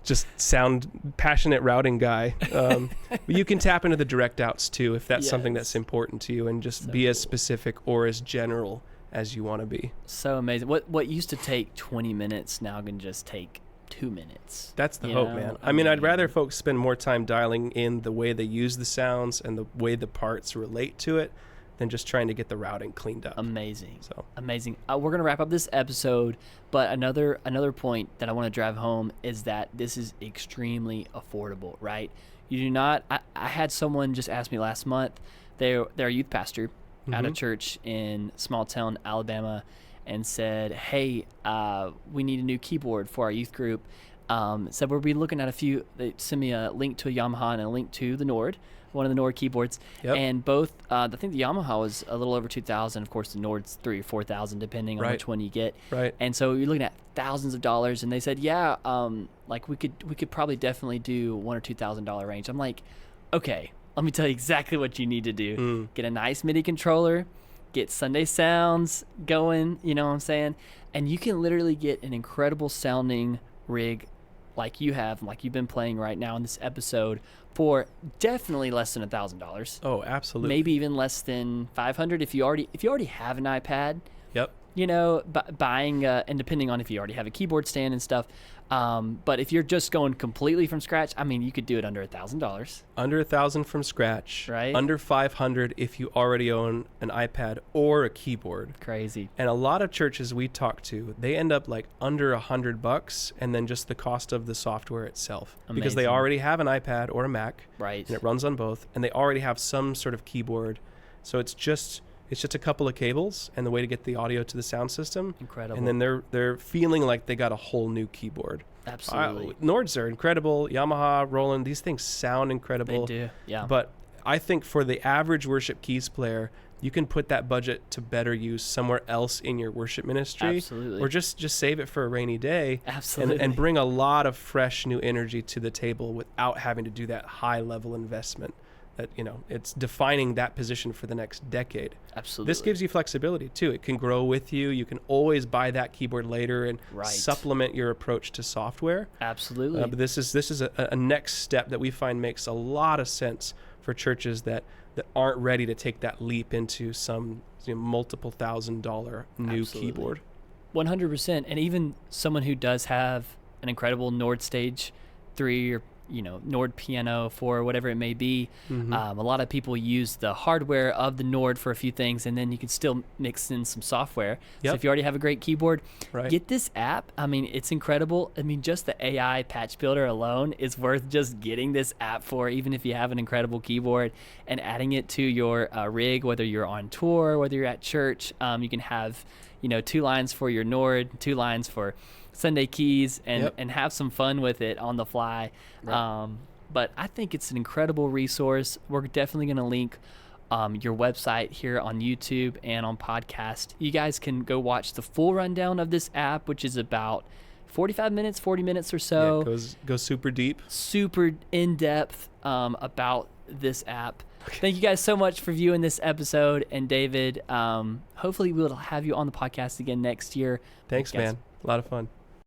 Speaker 2: Just sound passionate routing guy. But you can tap into the direct outs too if that's something that's important to you, and just be as specific or as general as you want to be.
Speaker 1: So amazing. What used to take 20 minutes now can just take 2 minutes.
Speaker 2: That's the hope, man. I mean, I'd rather folks spend more time dialing in the way they use the sounds and the way the parts relate to it than just trying to get the routing cleaned up.
Speaker 1: Amazing. So amazing. We're going to wrap up this episode, but another point that I want to drive home is that this is extremely affordable, right? You do not, I had someone just ask me last month, they're a youth pastor at a church in small town Alabama, and said, hey, we need a new keyboard for our youth group. Said we'll be looking at a few. They sent me a link to a Yamaha and a link to the Nord, one of the Nord keyboards. Yep. And both, I think the Yamaha was a little over $2,000. Of course, the Nord's $3,000 or $4,000, depending on which one you get.
Speaker 2: Right.
Speaker 1: And so you're looking at thousands of dollars. And they said, yeah, like we could probably definitely do $1,000 or $2,000 range. I'm like, okay, let me tell you exactly what you need to do. Get a nice MIDI controller, get Sunday sounds going, you know what I'm saying? And you can literally get an incredible sounding rig like you have, like you've been playing right now in this episode, for definitely less than $1,000.
Speaker 2: Oh, absolutely.
Speaker 1: Maybe even less than $500 if you already have an iPad.
Speaker 2: Yep.
Speaker 1: You know, buying and depending on if you already have a keyboard stand and stuff. But if you're just going completely from scratch, I mean, you could do it under $1,000.
Speaker 2: Under $1,000 from scratch.
Speaker 1: Right.
Speaker 2: Under $500 if you already own an iPad or a keyboard.
Speaker 1: Crazy.
Speaker 2: And a lot of churches we talk to, they end up like under $100, and then just the cost of the software itself.
Speaker 1: Amazing.
Speaker 2: Because they already have an iPad or a Mac.
Speaker 1: Right.
Speaker 2: And it runs on both, and they already have some sort of keyboard. So it's just a couple of cables and the way to get the audio to the sound system.
Speaker 1: Incredible.
Speaker 2: And then they're feeling like they got a whole new keyboard.
Speaker 1: Absolutely.
Speaker 2: Nords are incredible. Yamaha, Roland, these things sound incredible.
Speaker 1: They do, yeah.
Speaker 2: But I think for the average worship keys player, you can put that budget to better use somewhere else in your worship ministry.
Speaker 1: Absolutely.
Speaker 2: Or just save it for a rainy day.
Speaker 1: Absolutely.
Speaker 2: And bring a lot of fresh new energy to the table without having to do that high level investment. That, you know, it's defining that position for the next decade.
Speaker 1: Absolutely.
Speaker 2: This gives you flexibility too. It can grow with you. You can always buy that keyboard later and supplement your approach to software.
Speaker 1: Absolutely.
Speaker 2: But this is a next step that we find makes a lot of sense for churches that aren't ready to take that leap into some multiple $1,000 new keyboard. 100%.
Speaker 1: And even someone who does have an incredible Nord Stage 3 or Nord piano for whatever it may be. A lot of people use the hardware of the Nord for a few things, and then you can still mix in some software. So if you already have a great keyboard, get this app. I mean, it's incredible. I mean, just the AI patch builder alone is worth just getting this app for, even if you have an incredible keyboard, and adding it to your rig, whether you're on tour, whether you're at church. You can have 2 lines for your Nord, 2 lines for Sunday keys, and have some fun with it on the fly. But I think it's an incredible resource. We're definitely going to link your website here on YouTube and on podcast. You guys can go watch the full rundown of this app, which is about 40 minutes or so.
Speaker 2: Goes super deep,
Speaker 1: super in depth about this app. Thank you guys so much for viewing this episode. And David, hopefully we'll have you on the podcast again next year.
Speaker 2: Thanks, man. A lot of fun.